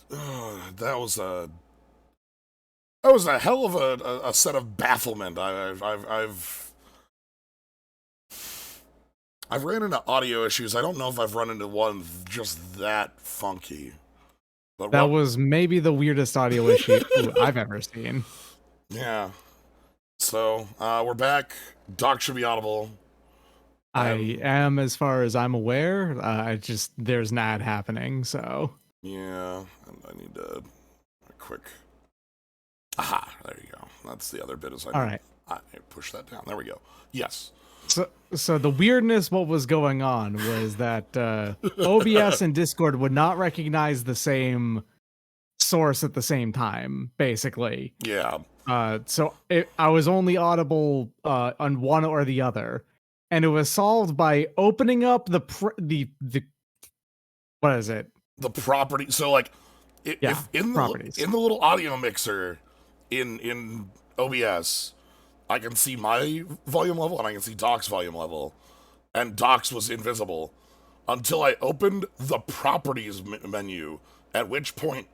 That was a hell of a set of bafflement. I've ran into audio issues. I don't know if I've run into one just that funky. But That what? was maybe the weirdest audio issue I've ever seen. Yeah. So we're back. Doc should be audible. I And am, as far as I'm aware. There's not happening. So yeah, and I need a quick. Aha, there you go. That's the other bit as I all need. right. I push that down. There we go. Yes. So the weirdness, what was going on was that OBS and Discord would not recognize the same source at the same time, basically. Yeah. I was only audible on one or the other, and it was solved by opening up the what is it? The property. So like, Yeah, if in properties. the little audio mixer in OBS, I can see my volume level and I can see Doc's volume level, and Doc's was invisible until I opened the properties menu, at which point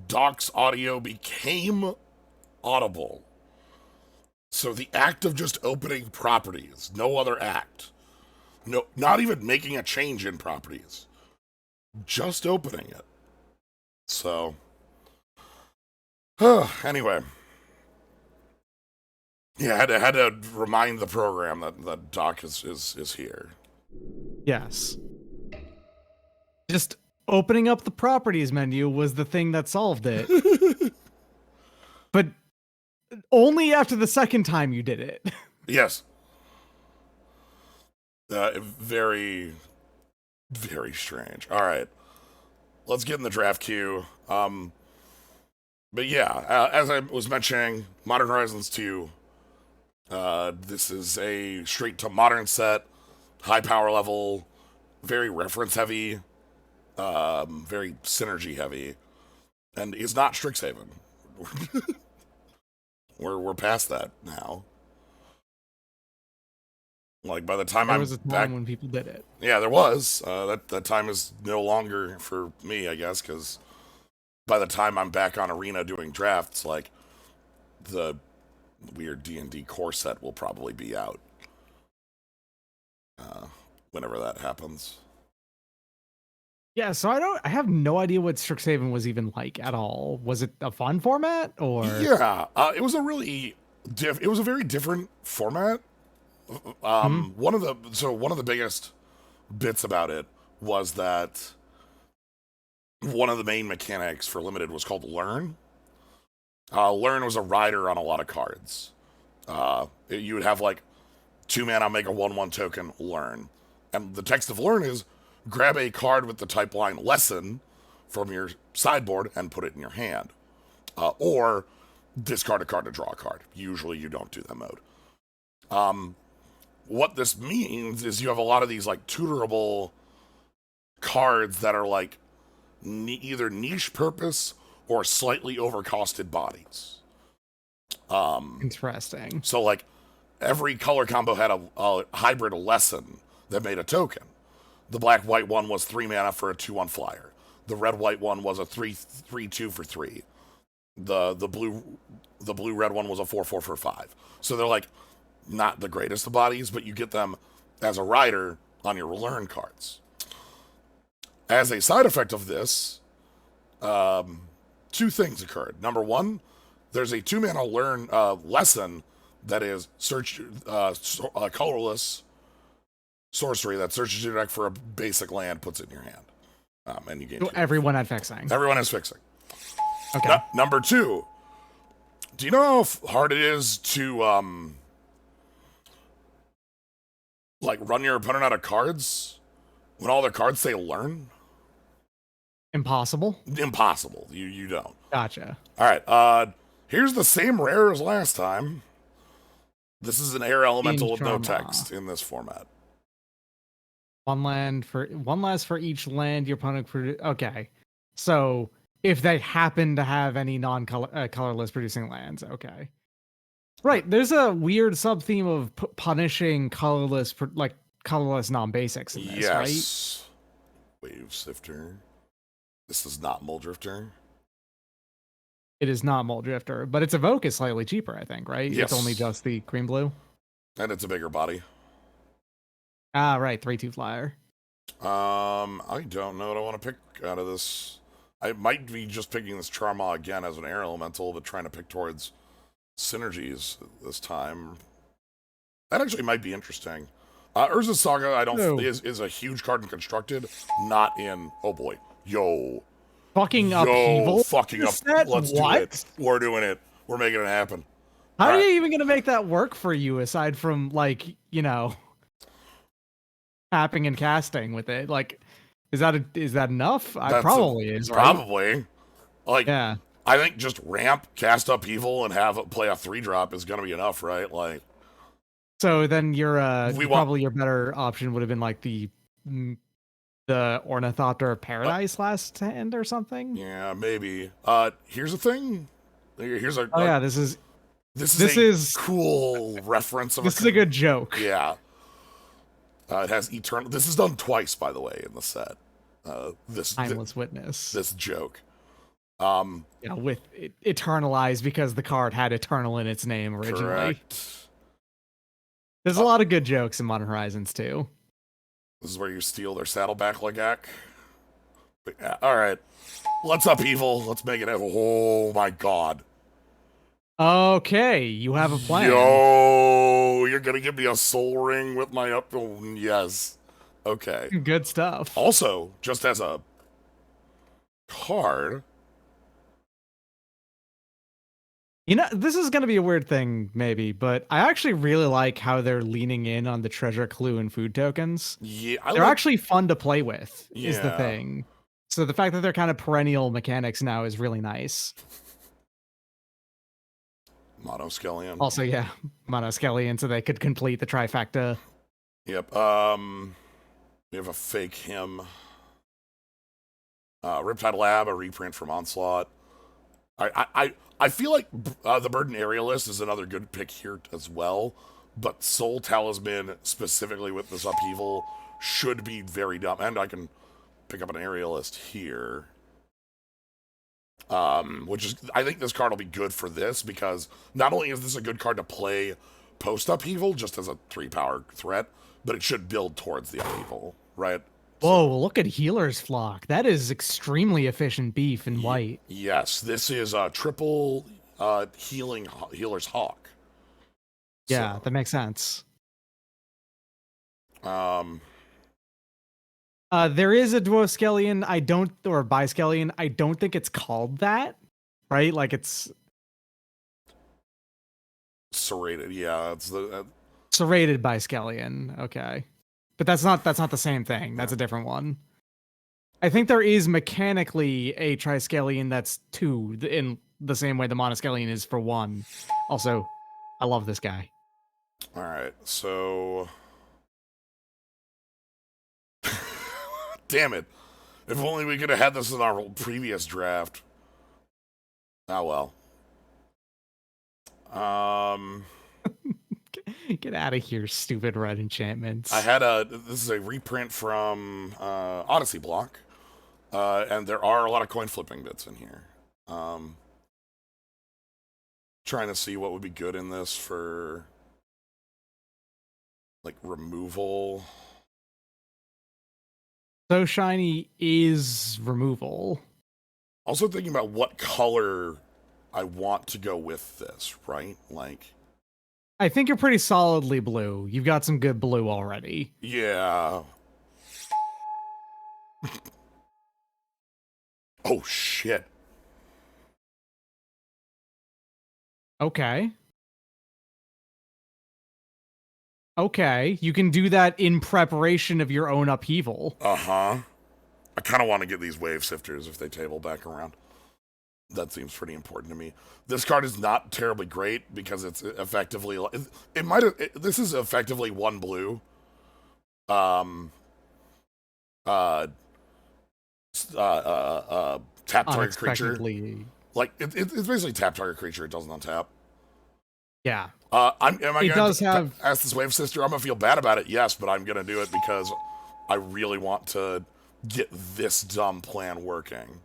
Doc's audio became audible. So the act of just opening properties, no other act, no, not even making a change in properties, just opening it. So, anyway, yeah, I had to remind the program that Doc is here. Yes. Just opening up the properties menu was the thing that solved it. But only after the second time you did it. Yes. Very, very strange. All right, let's get in the draft queue. But yeah, as I was mentioning, Modern Horizons 2. This is a straight to modern set, high power level, very reference heavy, very synergy heavy, and is not Strixhaven. we're past that now. Like by the time There I'm was a back, time when people did it. yeah, there was. That time is no longer for me, I guess, because by the time I'm back on Arena doing drafts, like the weird D&D core set will probably be out. Whenever that happens. Yeah, so I have no idea what Strixhaven was even like at all. Was it a fun format or Yeah, it was a really it was a very different format. Mhm. One of the biggest bits about it was that one of the main mechanics for limited was called learn. Learn was a rider on a lot of cards. You would have like 2 mana, make a 1/1 token, learn, and the text of learn is grab a card with the type line lesson from your sideboard and put it in your hand, or discard a card to draw a card. Usually, you don't do that mode. What this means is you have a lot of these like tutorable cards that are like either niche purpose or slightly overcosted bodies. Interesting. So like every color combo had a hybrid lesson that made a token. The black white one was 3 mana for a 2/1 flyer. The red white one was a 3/2 for 3. The blue red one was a 4/4 for 5. So they're like not the greatest of bodies, but you get them as a rider on your learn cards. As a side effect of this, two things occurred. Number one, there's a 2 mana learn lesson that is colorless sorcery that searches your deck for a basic land, puts it in your hand, and you gain. So everyone had fixing. Everyone is fixing. Okay. Number two, do you know how hard it is to like run your opponent out of cards when all their cards say learn? Impossible. Impossible. You don't. Gotcha. All right. Here's the same rare as last time. This is an air elemental with no text in this format. One last for each land your opponent okay. So if they happen to have any colorless producing lands, okay. Right, there's a weird sub theme of punishing colorless non-basics in this, yes. Right? Wave Sifter. This is not Mulldrifter. It is not Mulldrifter, but its evoke is slightly cheaper, I think, right? Yes. It's only just the green blue. And it's a bigger body. Ah, right, 3/2 flyer. I don't know what I want to pick out of this. I might be just picking this Charmaw again as an air elemental, but trying to pick towards synergies this time. That actually might be interesting. Urza's Saga, I don't is a huge card in Constructed, not in. Oh boy, Fucking Upheavel. fucking up. Let's do it. We're doing it. We're making it happen. How are you even gonna make that work for you aside from like tapping and casting with it? Like, is that enough? I probably is. Right? Probably. Like, yeah. I think just ramp, cast Upheaval, and have it play a 3-drop is gonna be enough, right? Like. So then your probably your better option would have been like the Ornithopter of Paradise last hand or something. Yeah, maybe. Here's the thing. Here's a. Oh yeah, this is cool reference of. This is a good joke. Yeah. It has eternal. This is done twice, by the way, in the set. This Timeless Witness. This joke. Yeah, with eternalized because the card had eternal in its name originally. Correct. There's a lot of good jokes in Modern Horizons too. This is where you steal their saddleback Legak. But yeah, all right. Let's Upheaval. Let's make it. Oh my god. Okay, you have a plan. Yo, you're gonna give me a soul ring with my up. Oh, yes. Okay. Good stuff. Also, just as a card. This is going to be a weird thing, maybe, but I actually really like how they're leaning in on the treasure clue and food tokens. Yeah, they're actually fun to play with, is the thing. So the fact that they're kind of perennial mechanics now is really nice. Monoskellion. Also, yeah, Monoskellion, so they could complete the trifecta. Yep. We have a fake him. Riptide Lab, a reprint from Onslaught. I feel like the Burden Aerialist is another good pick here as well, but Soul Talisman, specifically with this Upheaval, should be very dumb. And I can pick up an Aerialist here. Which is, I think this card will be good for this, because not only is this a good card to play post-Upheaval, just as a 3-power threat, but it should build towards the Upheaval, right? Whoa, look at Healer's Flock. That is extremely efficient beef in white. Yes, this is a triple Healer's Hawk. Yeah, that makes sense. There is a Duoskellion, or Biskellion. I don't think it's called that, right? Like it's serrated. Yeah, it's the serrated Biskellion. Okay. But that's not the same thing. That's a different one. I think there is mechanically a Triskelion that's 2 in the same way the Monoskellion is for 1. Also, I love this guy. All right, so damn it. If only we could have had this in our previous draft. Oh well. Get out of here, stupid red enchantments. This is a reprint from Odyssey block. And there are a lot of coin flipping bits in here. Trying to see what would be good in this for like removal. So shiny is removal. Also thinking about what color I want to go with this, right? Like, I think you're pretty solidly blue. You've got some good blue already. Yeah. Oh, shit. Okay. Okay, you can do that in preparation of your own Upheaval. Uh-huh. I kind of want to get these Wave Sifters if they table back around. That seems pretty important to me. This card is not terribly great because it's effectively... This is effectively 1 blue. Tap target creature. Like, it's basically tap target creature. It doesn't untap. Yeah. Am I going to ask this Wave Sister? I'm going to feel bad about it, yes, but I'm going to do it because I really want to get this dumb plan working.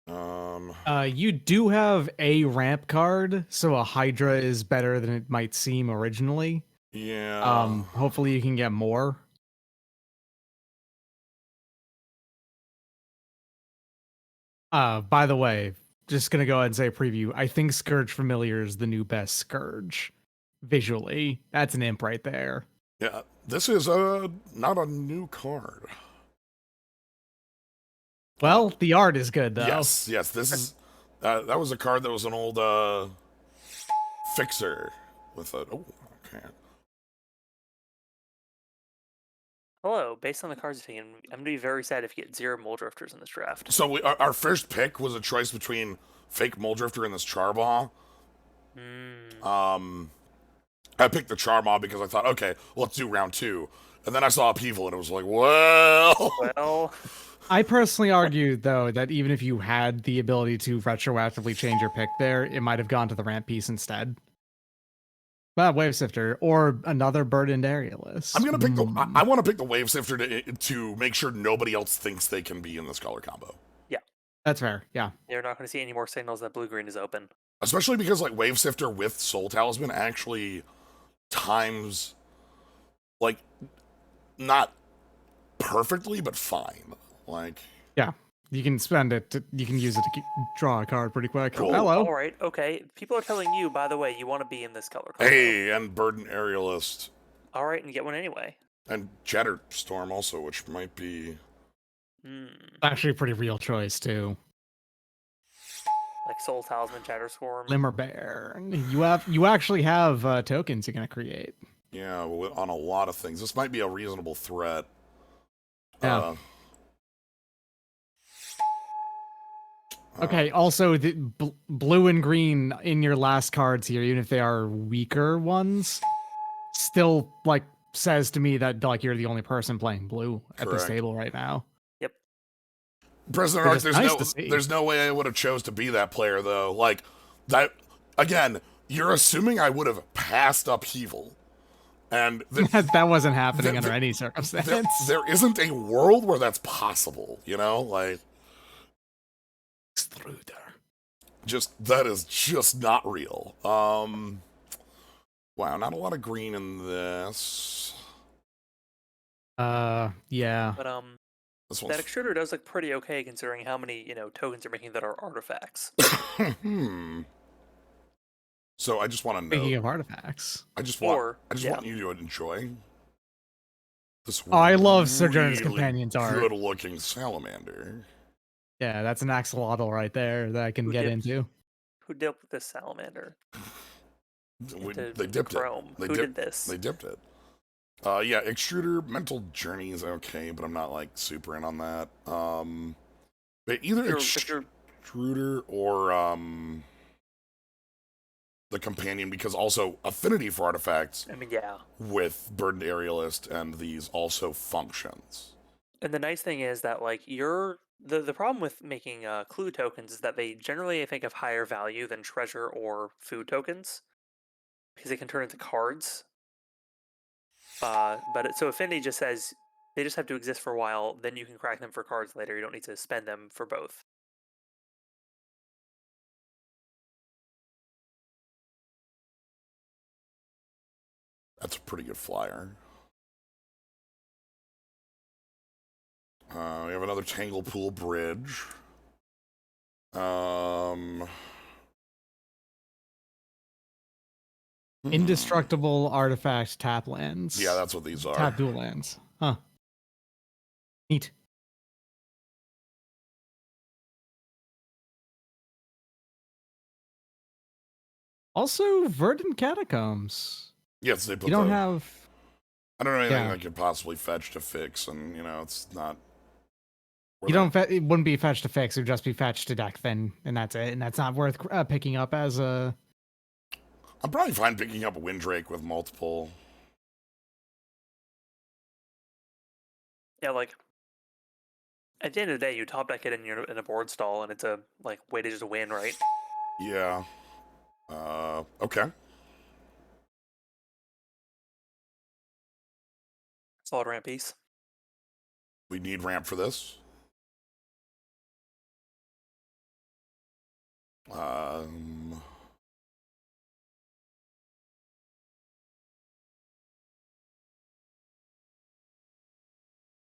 You do have a ramp card, so a Hydra is better than it might seem originally. Yeah. Hopefully you can get more. By the way, just gonna go ahead and say preview. I think Scourge Familiar is the new best Scourge. Visually, that's an imp right there. Yeah, this is not a new card. Well, the art is good though. Yes, this is that was a card that was an old fixer with a okay. Hello, based on the cards you've taken, I'm going to be very sad if you get 0 Mulldrifters in this draft. So our first pick was a choice between fake Mulldrifter and this Charball. I picked the Charball because I thought, okay, let's do round 2. And then I saw Upheavel and it was like, well. Well, I personally argue, though, that even if you had the ability to retroactively change your pick there, it might have gone to the ramp piece instead. But Wave Sifter or another burdened aerialist. I'm gonna pick I want to pick the Wave Sifter to make sure nobody else thinks they can be in this color combo. yeah. That's fair, yeah. You're not going to see any more signals that blue-green is open. Especially because like Wave Sifter with Soul Talisman actually times like not perfectly but fine. Like Yeah. You can spend it, you can use it to draw a card pretty quick. Cool. Hello. All right, okay. People are telling you, by the way, you want to be in this color combo. Hey, and Burden Aerialist. All right, and get one anyway. And Shatterstorm also, which might be Actually a pretty real choice, too. Like Soul Talisman, Shatterstorm. Limmer Bear. You actually have tokens you're gonna create. Yeah, on a lot of things. This might be a reasonable threat. Yeah. Okay, also the blue and green in your last cards here, even if they are weaker ones, still like says to me that like you're the only person playing blue at this table right now. Yep. President Arc, there's no way I would have chose to be that player though. Like that again, you're assuming I would have passed Upheaval. And that wasn't happening under any circumstance. There isn't a world where that's possible, you know? Like Extruder. Just that is just not real. Wow, not a lot of green in this. Yeah. But that extruder does look pretty okay considering how many, tokens you're making that are artifacts. So I just want to know. Speaking of artifacts, I just want you to enjoy this. I love Sojourner's Companion's art. Good-looking salamander. Yeah, that's an axolotl right there that I can get into. Who dipped this salamander? They dipped chrome. it. Who did this? They dipped it. Yeah, Extruder, Mental Journey is okay, but I'm not like super in on that. But either Extruder or the Companion, because also affinity for artifacts. I mean, yeah. With Burdened Aerialist and these also functions. And the nice thing is that like the problem with making clue tokens is that they generally, I think, have higher value than treasure or food tokens because they can turn into cards. So affinity just says they just have to exist for a while, then you can crack them for cards later. You don't need to spend them for both. That's a pretty good flyer. We have another Tanglepool Bridge. Indestructible artifact tap lands. Yeah, that's what these are. Tap dual lands. Huh. Neat. Also, Verdant Catacombs. Yes, they put You don't have... I don't know anything I could possibly fetch to fix, and, it's not... You don't... It wouldn't be fetch to fix, it would just be fetch to deck then, and that's it. And that's not worth picking up as a... I'm probably fine picking up a Windrake with multiple. Yeah, like... At the end of the day, you top deck it in a board stall, and it's a way to just win, right? Yeah. Okay. Solid ramp piece. We need ramp for this.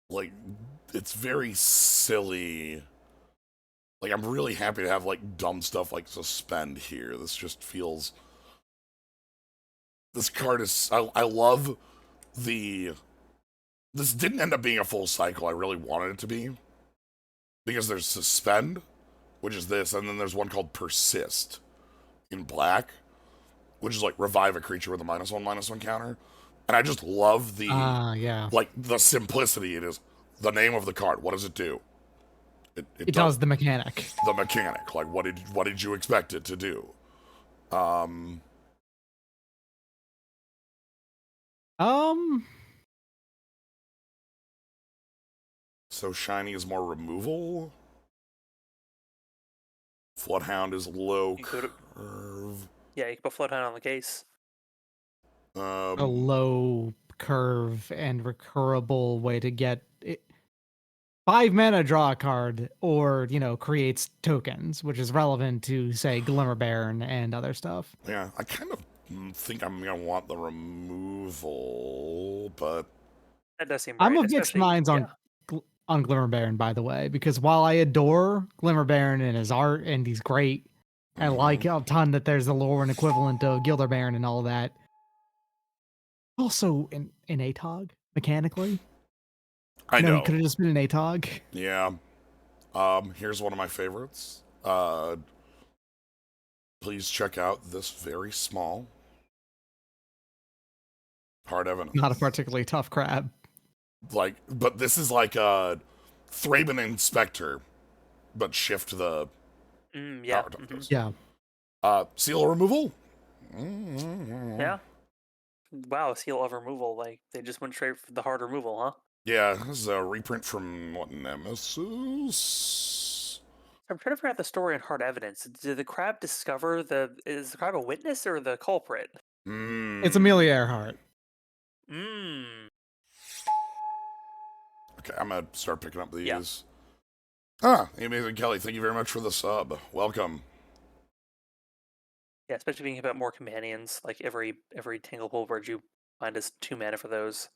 Like, it's very silly. Like, I'm really happy to have, like, dumb stuff like Suspend here. This just feels... This card is... I love the... This didn't end up being a full cycle. I really wanted it to be. Because there's Suspend, which is this, and then there's one called Persist in black, which is like revive a creature with a -1/-1 counter. And I just love the... yeah. Like, the simplicity it is. The name of the card. What does it do? It does the mechanic. The mechanic. Like, what did you expect it to do? So shiny is more removal. Floodhound is low curve. Yeah, you can put Floodhound on the case. A low curve and recurable way to get it. 5 mana, draw a card, or, you know, creates tokens, which is relevant to, say, Glimmerbairn and other stuff. Yeah, I kind of think I'm going to want the removal, but... That does seem right. I'm of mixed minds on Glimmerbairn, by the way, because while I adore Glimmerbairn and his art, and he's great, I like a ton that there's the lore and equivalent of Gilderbairn and all that. Also, an ATOG, mechanically. I know. He could have just been an ATOG. Yeah. Here's one of my favorites. Please check out this very small Hard Evidence. Not a particularly tough crab. Like, but this is like a Thraben Inspector, but shift the yeah. Yeah. Seal removal? Yeah. Wow, seal of removal. Like, they just went straight for the hard removal, huh? Yeah, this is a reprint from, what, Nemesis? I'm trying to figure out the story on Hard Evidence. Did the crab discover is the crab a witness or the culprit? It's Amelia Earhart. Okay, I'm gonna start picking up these. Yeah. Amazing Kelly, thank you very much for the sub. Welcome. Yeah, especially being about more companions. Like every Tanglepool Bridge you find is 2 mana for those.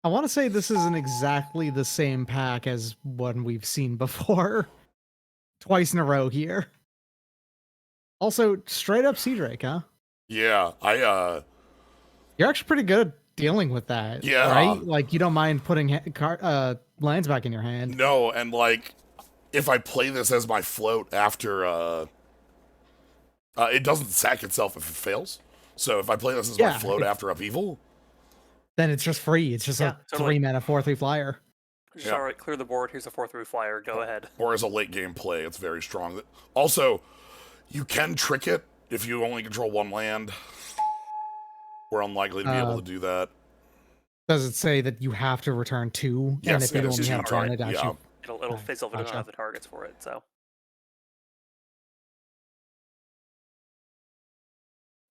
I want to say this isn't exactly the same pack as one we've seen before. Twice in a row here. Also, straight up Sea Drake, huh? Yeah, You're actually pretty good at dealing with that. Yeah. Right? Like, you don't mind putting lands back in your hand. No, and like, if I play this as my float after, it doesn't sack itself if it fails. So if I play this as my float after Upheavel, then it's just free. It's just a 3 mana 4/3 flyer. Just, all right, clear the board. Here's a 4/3 flyer. Go ahead. Or as a late game play, it's very strong. Also, you can trick it if you only control 1 land. We're unlikely to be able to do that. Does it say that you have to return 2? Yes, and if you only have 1, it actually... It'll fizzle if it doesn't have the targets for it, so...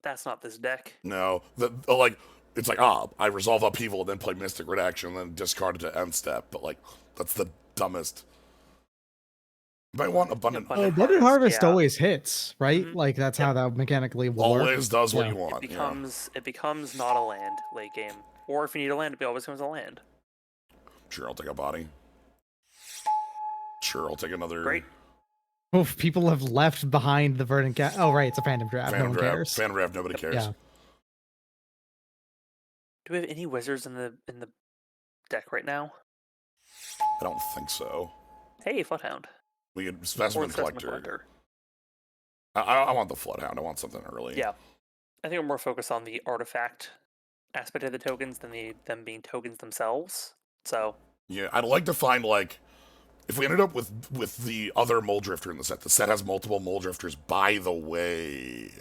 That's not this deck. No. It's like, I resolve Upheaval and then play Mystic Redaction and then discard it to end step. But, like, that's the dumbest. You might want Abundant Abundant Harvest always hits, right? Like, that's how that mechanically works. Always does what you want. It becomes not a land late game. Or if you need a land, it always becomes a land. Sure, I'll take a body. Sure, I'll take another... Great. Oof, people have left behind the Verdant Gap. Oh, right, it's a Phantom Draft. No one cares. Phantom Draft, nobody cares. Yeah. Do we have any wizards in the deck right now? I don't think so. Hey, Floodhound. We get Specimen Collector. I want the Floodhound. I want something early. Yeah. I think we're more focused on the artifact aspect of the tokens than them being tokens themselves. So... Yeah, I'd like to find, like... If we ended up with the other Mulldrifter in the set has multiple Mulldrifters, by the way.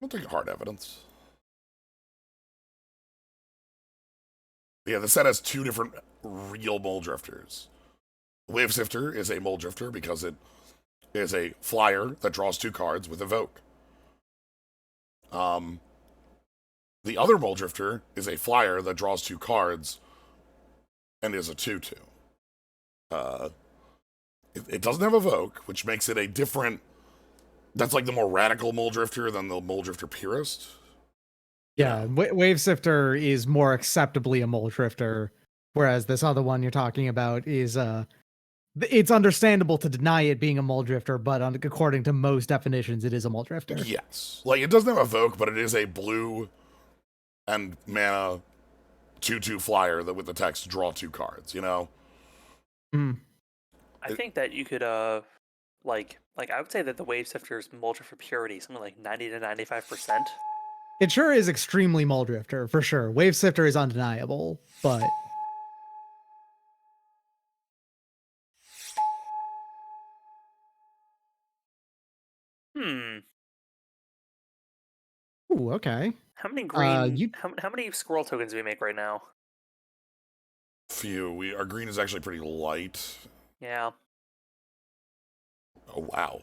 I'll take Hard Evidence. Yeah, the set has 2 different real Mulldrifters. Wave Sifter is a Mulldrifter because it is a flyer that draws 2 cards with Evoke. The other Mulldrifter is a flyer that draws 2 cards and is a 2/2. Uh, it doesn't have Evoke, which makes it a different. That's like the more radical Mulldrifter than the Mulldrifter Purist. Yeah, Wave Sifter is more acceptably a Mulldrifter, whereas this other one you're talking about is it's understandable to deny it being a Mulldrifter, but according to most definitions, it is a Mulldrifter. Yes. Like, it doesn't have Evoke, but it is a blue and mana 2/2 flyer that with the text draw 2 cards, you know? Mm. I think that you could like I would say that the Wave Sifter's Mulldrifter purity is something like 90 to 95%. It sure is extremely Mulldrifter, for sure. Wave Sifter is undeniable, but... Hmm. Ooh, okay. How many green? You... How many squirrel tokens do we make right now? Few. Our green is actually pretty light. Yeah. Oh, wow.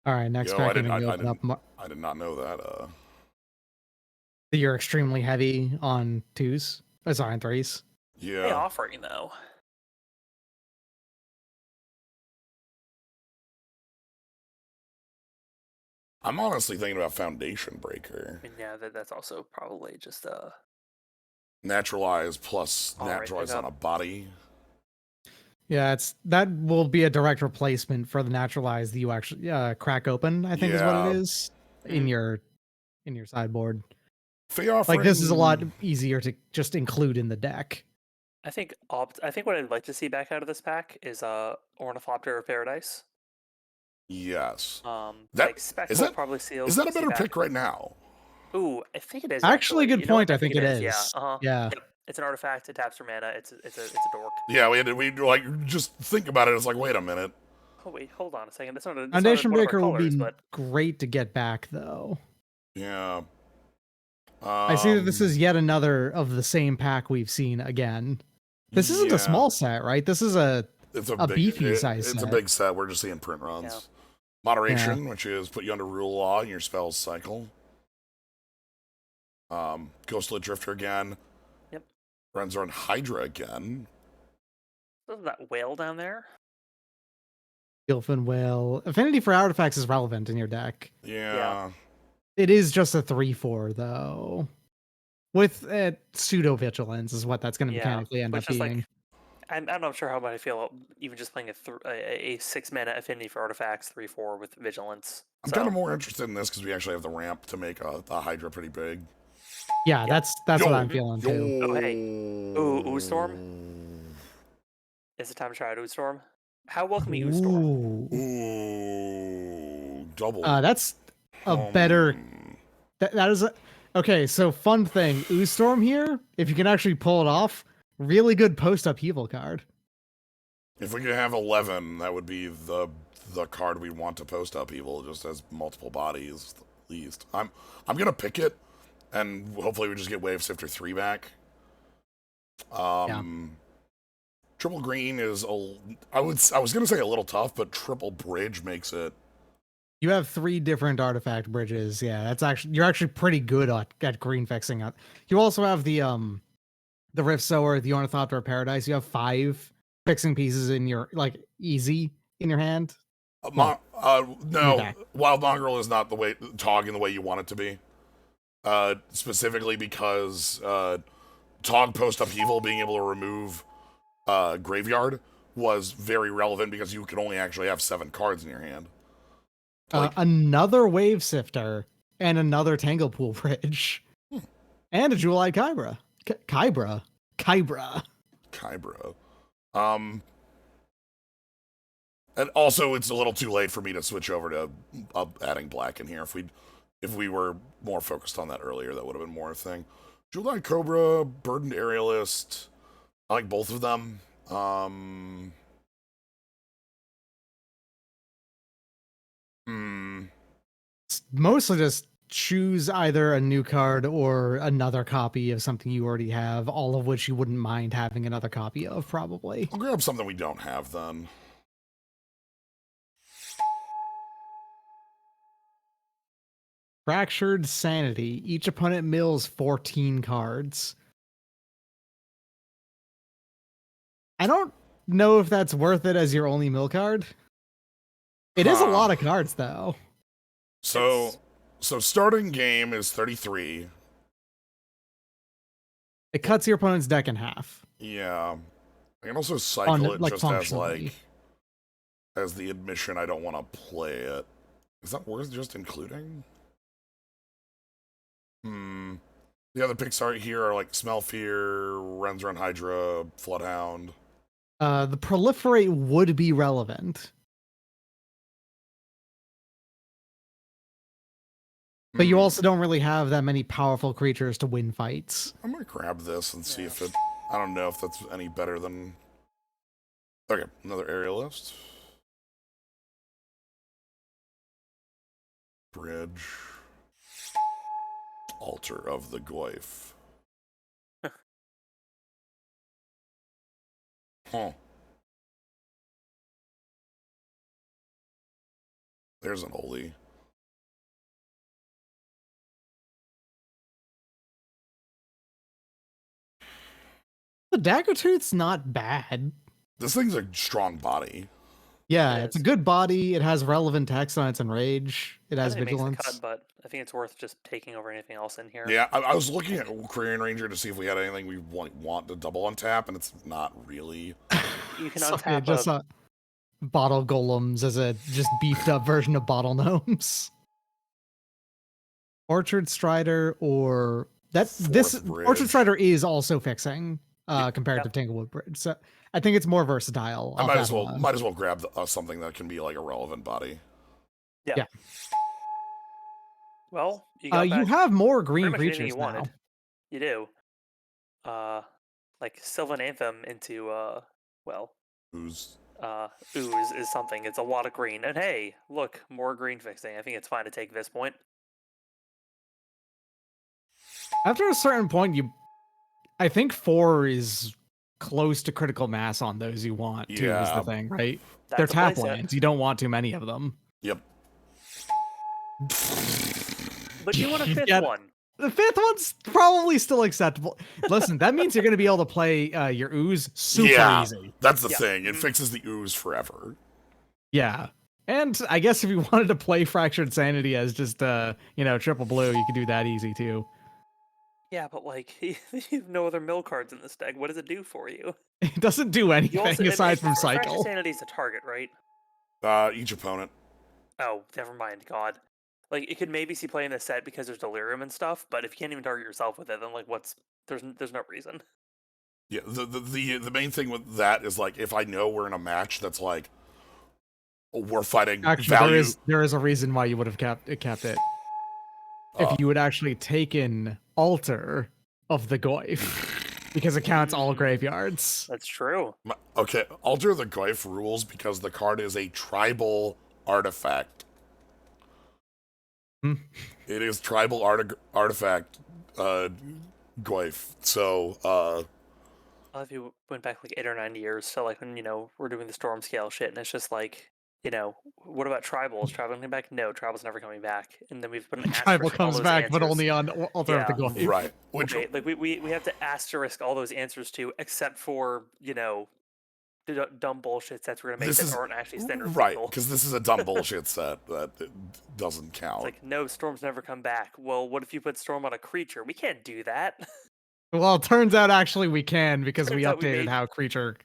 All right, next Yo, pack. I did not know that. You're extremely heavy on 2s. Oh, sorry, on 3s. Yeah. Hey, offering though. I'm honestly thinking about Foundation Breaker. I mean, yeah, that's also probably just Naturalize plus All right, naturalize pick on up. a body. Yeah, that will be a direct replacement for the naturalize that you actually crack open, I think is what Yeah. it is in your sideboard. Fey offering. Like, this is a lot easier to just include in the deck. I think what I'd like to see back out of this pack is Ornithopter of Paradise. Yes. I That expect is we'll that probably see is that a see better back. pick right now? Ooh, I think it is Actually, good You know what? point. I think it is. Yeah. Uh-huh. Yeah. Yep. It's an artifact. It taps for mana. It's a dork. Yeah, we like just think about it. It's like, wait a minute. Oh wait, hold on a second. It's not Foundation one of our Breaker will colors, be but great to get back, though. Yeah. I see that this is yet another of the same pack we've seen again. This isn't a small set, right? This is a beefy size set. It's a big set. We're just seeing print runs. Yeah. Moderation, which is put you under rule law in your spells cycle. Ghostlit Drifter again. Yep. Renzorn Hydra again. Isn't that whale down there? Gilfin Whale. Affinity for artifacts is relevant in your deck. Yeah. It is just a 3/4, though. With pseudo vigilance is what that's going to mechanically end up being. Like, I'm not sure how I feel even just playing a 6 mana affinity for artifacts 3/4 with vigilance. I'm kind of more interested in this because we actually have the ramp to make a Hydra pretty big. Yeah, that's what I'm feeling too. Oh hey, Ooze Storm. Is it time to try out Ooze Storm? How well can we Ooze Storm? Ooh, double. That's a better. That is a. Okay, so fun thing, Ooze Storm here. If you can actually pull it off, really good post upheaval card. If we could have 11, that would be the card we want to post upheaval. Just as multiple bodies, at least. I'm gonna pick it, and hopefully we just get Wave Sifter 3 back. Triple green is I was gonna say a little tough, but triple bridge makes it. You have 3 different artifact bridges. Yeah, that's actually you're actually pretty good at green fixing up. You also have the Rift Sower, the Ornithopter of Paradise. You have 5 fixing pieces in your easy in your hand. No, Wild Mongrel is not the way Tog in the way you want it to be. Specifically because Tog post upheaval being able to remove graveyard was very relevant because you could only actually have 7 cards in your hand. Another Wave Sifter and another Tanglepool Bridge. And a Jewel-Eyed Kybra. Kybra. And also it's a little too late for me to switch over to adding black in here. If we were more focused on that earlier, that would have been more a thing. Jewel-Eyed Cobra, Burdened Aerialist. I like both of them. Mostly just choose either a new card or another copy of something you already have, all of which you wouldn't mind having another copy of, probably. I'll grab something we don't have, then. Fractured Sanity. Each opponent mills 14 cards. I don't know if that's worth it as your only mill card. It is a Huh. lot of cards, though. So, It's- so starting game is 33. It cuts your opponent's deck in half. Yeah. I can also cycle it Like just as functionally. as the admission I don't want to play it. Is that worth just including? The other picks here are like Smell Fear, Renzron Hydra, Floodhound. The proliferate would be relevant, but you also don't really have that many powerful creatures to win fights. I might grab this and see Yeah. if it. I don't know if that's any better than. Okay, another aerialist. Bridge. Altar of the Goyf. Huh. There's an oldie. The Daggertooth's not bad. This thing's a strong body. Yeah, It it's a is. good body. It has relevant text on its enrage. It I has think it makes the vigilance. cut, but I think it's worth just taking over anything else in here. Yeah, I was looking at Korean Ranger to see if we had anything we want to double untap, and it's not really. You can Sorry, untap just a bottle golems as a just beefed up version of bottle gnomes. Orchard Strider or this Bridge. Orchard Strider is also fixing compared Yep. to Tanglewood Bridge. So I think it's more versatile. I off might that as well alone. grab something that can be like a relevant body. yeah. Yeah. Well, you got You back have more pretty green much anything creatures you now. wanted. You do. Like Sylvan Anthem into well, Who's ooze is something. It's a lot of green, and hey, look, more green fixing. I think it's fine to take this point. After a certain point, I think 4 is close to critical mass on those you want too. Is Yeah. the thing, right? That's They're a tap playset. lands. You don't want too many of them. Yep. But you want a You fifth get- one. The 5th one's probably still acceptable. Listen, that means you're going to be able to play your ooze super Yeah. easy. That's the Yeah. thing. It Mhm. fixes the ooze forever. Yeah. And I guess if you wanted to play Fractured Sanity as just triple blue, you could do that easy too. Yeah, but like you have no other mill cards in this deck. What does it do for you? It doesn't do anything You also aside from Fractured cycle. Sanity is a target, right? Each opponent. Oh, never mind. God, like it could maybe see play in the set because there's delirium and stuff. But if you can't even target yourself with it, then like there's no reason. Yeah. The main thing with that is like if I know we're in a match that's like we're fighting Actually, value. there is a reason why you would have kept it. Uh, If you would actually taken Altar of the Goyf, because it counts all graveyards. That's true. Okay, Alter the Goyf rules because the card is a tribal artifact. Hmm. It is tribal artifact Goyf. So, Well, if you went back like 8 or 9 years to like when we're doing the storm scale shit, and it's just like what about tribals? Tribal coming back? No, tribal's never coming back. And then we've put an Tribal asterisk on all comes those back, but answers. only on Altar of the Yeah. Goyf. right. Which, Okay, like we have to asterisk all those answers too, except for the dumb bullshit sets we're gonna make this that is aren't actually standard right, lethal. because this is a dumb bullshit set that it doesn't count. It's like no, storms never come back. Well, what if you put storm on a creature? We can't do that. Well, it turns out actually we can because we Turns out we updated made- how creature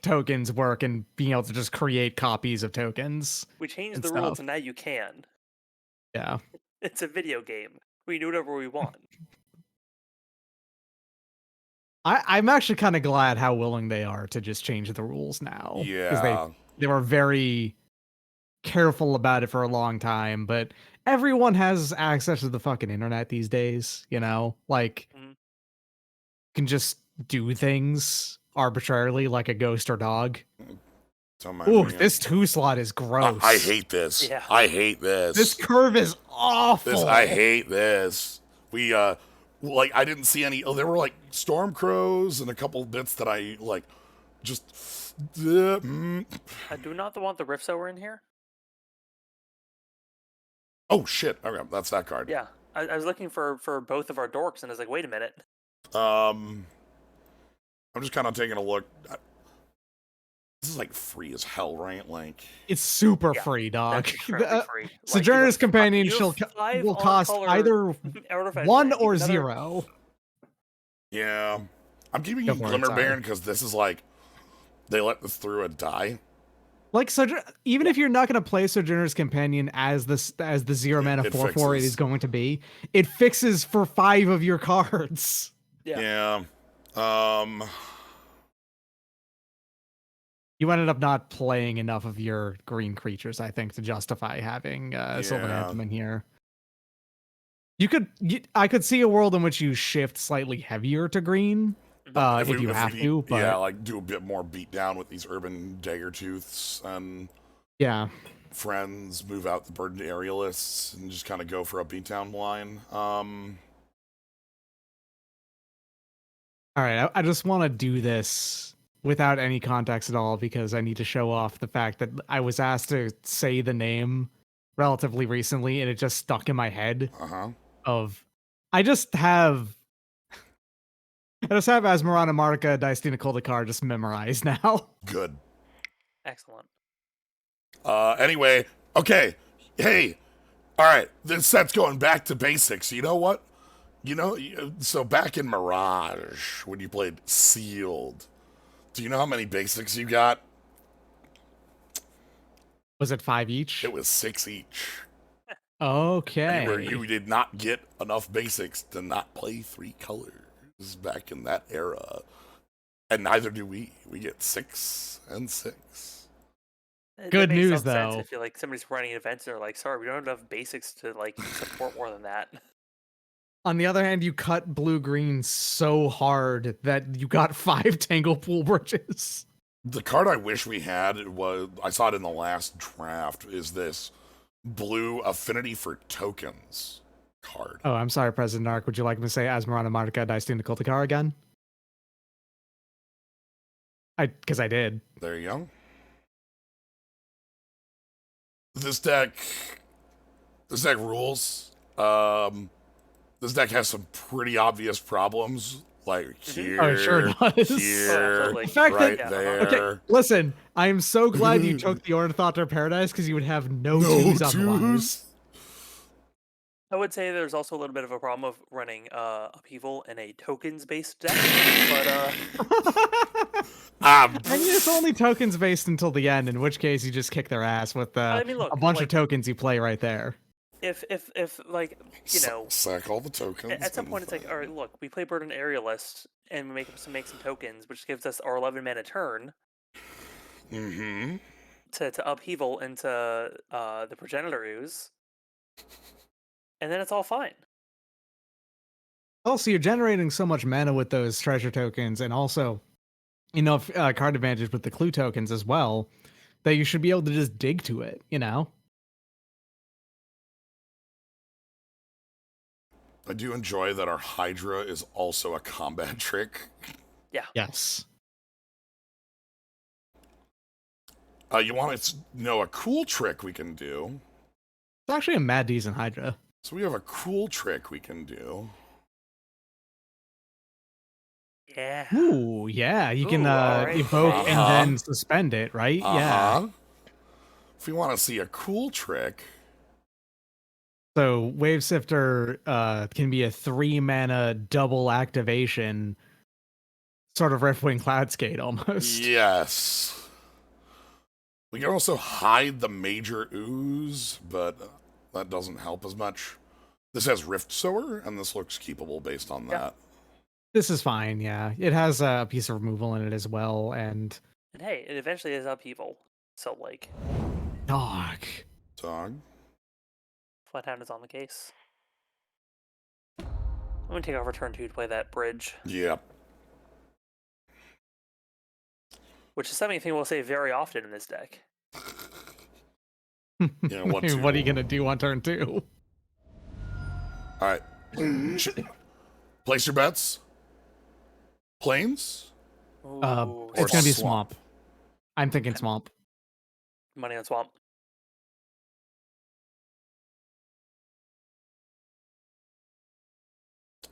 tokens work and being able to just create copies of tokens. We changed And the rules, stuff. and now you can. Yeah. It's a video game. We do whatever we want. I'm actually kind of glad how willing they are to just change the rules now. 'Cause Yeah. they were very careful about it for a long time, but everyone has access to the fucking internet these days, Like, Mhm. you can just do things arbitrarily like a ghost or dog. Don't mind Ooh, me. this 2 slot is gross. I hate this. Yeah. I hate this. This curve is awful. I hate this. We like I didn't see any. Oh, there were like storm crows and a couple bits that I like. Just. I do not want the Rift Sower in here. Oh shit! Okay, that's that card. Yeah, I was looking for both of our dorks, and I was like, wait a minute. I'm just kind of taking a look. This is like free as hell, right? Like, It's super Yeah, free, dog. that's incredibly free. Like, Sojourner's Companion you have 5 will cost on-color either artifact 1 land, you or have another 0. yeah, I'm keeping Go you for it, Glimmer sorry. Baron because this is like they let this through a die. Like even if you're not going to play Sojourner's Companion as the 0 mana It 4/4 it fixes. is going to be, it fixes for 5 of your cards. Yeah. You ended up not playing enough of your green creatures, I think, to justify having Sylvan Yeah. Anthem in here. I could see a world in which you shift slightly heavier to green, if you have to. But yeah, like do a bit more beat down with these urban Daggertooths and yeah, friends, move out the burdened aerialists, and just kind of go for a beatdown line. All right, I just want to do this without any context at all because I need to show off the fact that I was asked to say the name relatively recently, and it just stuck in my head. I just have Asmarana Marca Dicena Koldakar just memorized now. Good. Excellent. Anyway, okay. Hey, all right. This set's going back to basics. You know what? So back in Mirage, when you played Sealed, do you know how many basics you got? Was it 5 each? It was 6 each. Okay. You did not get enough basics to not play 3 colors back in that era. And neither do we. We get 6 and 6. Good That makes news, some sense though. if you're like somebody's running events and they're like, sorry, we don't have enough basics to like support more than that. On the other hand, you cut blue-green so hard that you got 5 Tangle Pool Bridges. The card I wish we had I saw it in the last draft, is this blue Affinity for Tokens card. Oh, I'm sorry, President Ark. Would you like me to say Asmarana Marca Dicena Koldakar again? Because I did. There you go. This deck rules. This deck has some pretty obvious problems, like here, Oh, it sure does. here, The fact right that, there. Okay, listen, I am so glad you took the Ornithopter Paradise because you would have no twos otherwise. I would say there's also a little bit of a problem of running Upheaval in a tokens-based deck, but I mean, it's only tokens based until the end, in which case you just kick their ass with I mean, look, a bunch like, of tokens you play right there. If like, you know, sack all the tokens. at some point it's like, all right, look, we play Burden Aerialist and we make some tokens, which gives us our 11 mana turn. Mm-hmm. To Upheaval into the Progenitor Ooze, and then it's all fine. Also, you're generating so much mana with those treasure tokens, and also enough card advantage with the clue tokens as well, that you should be able to just dig to it, you know? I do enjoy that our Hydra is also a combat trick. Yeah. Yes. You want to know a cool trick we can do? It's actually a mad decent Hydra. So we have a cool trick we can do. Yeah. Ooh, yeah. You can right. evoke and then suspend it, right? Yeah. If we want to see a cool trick. So Wave Sifter can be a 3 mana double activation, sort of Riftwing Cloudskate almost. Yes. We can also hide the major ooze, but that doesn't help as much. This has Rift Sower, and this looks keepable based on that. This is fine, yeah. It has a piece of removal in it as well, and hey, it eventually is Upheaval. So, like... Dog. Flathound is on the case. I'm gonna take over turn 2 to play that bridge. Yep. Which is something I think we'll say very often in this deck. Yeah, what are you gonna do on turn 2? Alright. Place your bets. Plains? It's gonna be swamp. I'm thinking swamp. Money on swamp.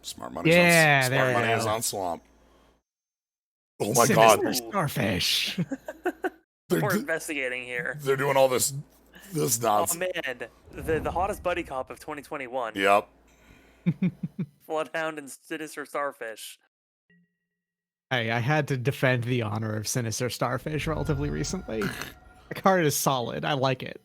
Smart money. Yeah, Smart money is on swamp. Oh my god. Starfish. We're investigating here. They're doing all this Oh nonsense. man, the hottest buddy cop of 2021. Yep. Bloodhound and Sinister Starfish. Hey, I had to defend the honor of Sinister Starfish relatively recently. The card is solid. I like it.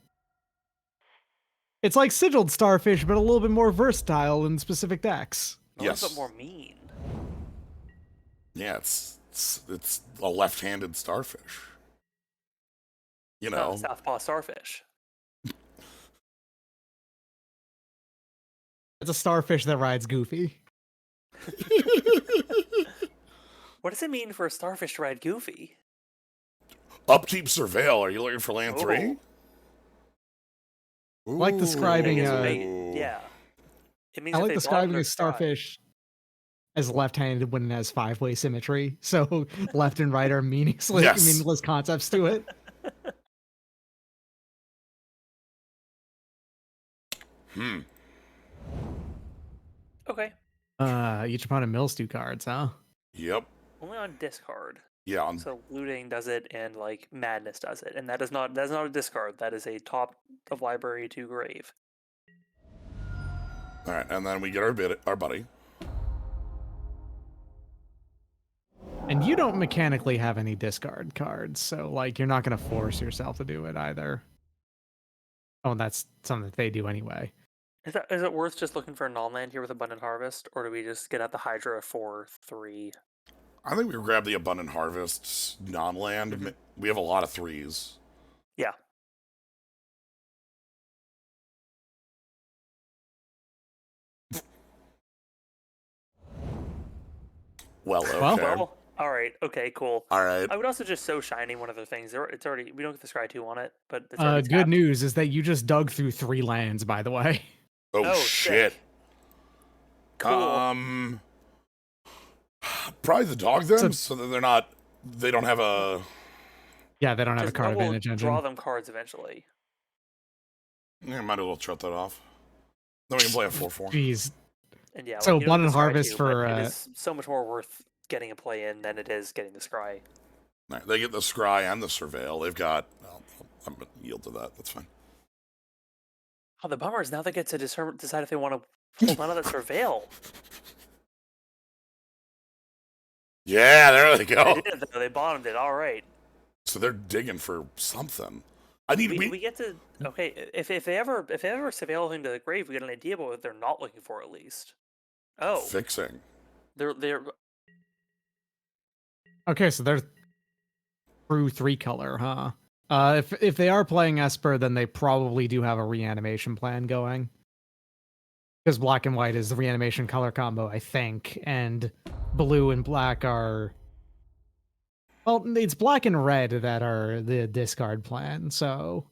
It's like Sigiled Starfish, but a little bit more versatile in specific decks. A little Yes. bit more mean. Yeah, it's a left-handed starfish. You know. Southpaw Starfish. It's a starfish that rides Goofy. What does it mean for a starfish to ride Goofy? Upkeep Surveil. Are you looking for land 3? I like describing yeah. It means I if like they describing bottom a starfish as left-handed when it has 5-way symmetry. So left and right are meaningless concepts to it. Okay. Each opponent mills 2 cards, huh? Yep. Only on discard. Yeah. So looting does it, and like madness does it, and that's not a discard. That is a top of library to grave. All right, and then we get our buddy. And you don't mechanically have any discard cards, so like you're not gonna force yourself to do it either. Oh, and that's something that they do anyway. Is it worth just looking for a non-land here with Abundant Harvest, or do we just get out the Hydra for 3? I think we grab the Abundant Harvest non-land. Mm-hmm. We have a lot of 3s. Yeah. Well, okay. Well, all right. Okay, cool. All right. I would also just so shiny one of the things. It's already, we don't get the Scry 2 on it, but it's already Good tapped. news is that you just dug through 3 lands, by the way. Oh shit. Sick. Cool. Probably the dog them, so that they don't have a... Yeah, they don't have a card We'll advantage engine. draw them cards eventually. Yeah, might as well shut that off. Then we can play a 4/4. Jeez. And yeah, So you don't get Abundant the Scry Harvest 2, for but it is so much more worth getting a play in than it is getting the Scry. Right, they get the Scry and the Surveil. They've got... Well, I'm going to yield to that. That's fine. Oh, the bummer is now they get to decide if they want to hold on to that Surveil. Yeah, there they go. They did, though. They bottomed it. All right. So they're digging for something. I need We get to... Okay, if they ever Surveil into the grave, we get an idea about what they're not looking for, at least. Oh. Fixing. They're... Okay, so they're through 3 color, huh? If they are playing Esper, then they probably do have a reanimation plan going. Because black and white is the reanimation color combo, I think, and blue and black are... Well, it's black and red that are the discard plan, so...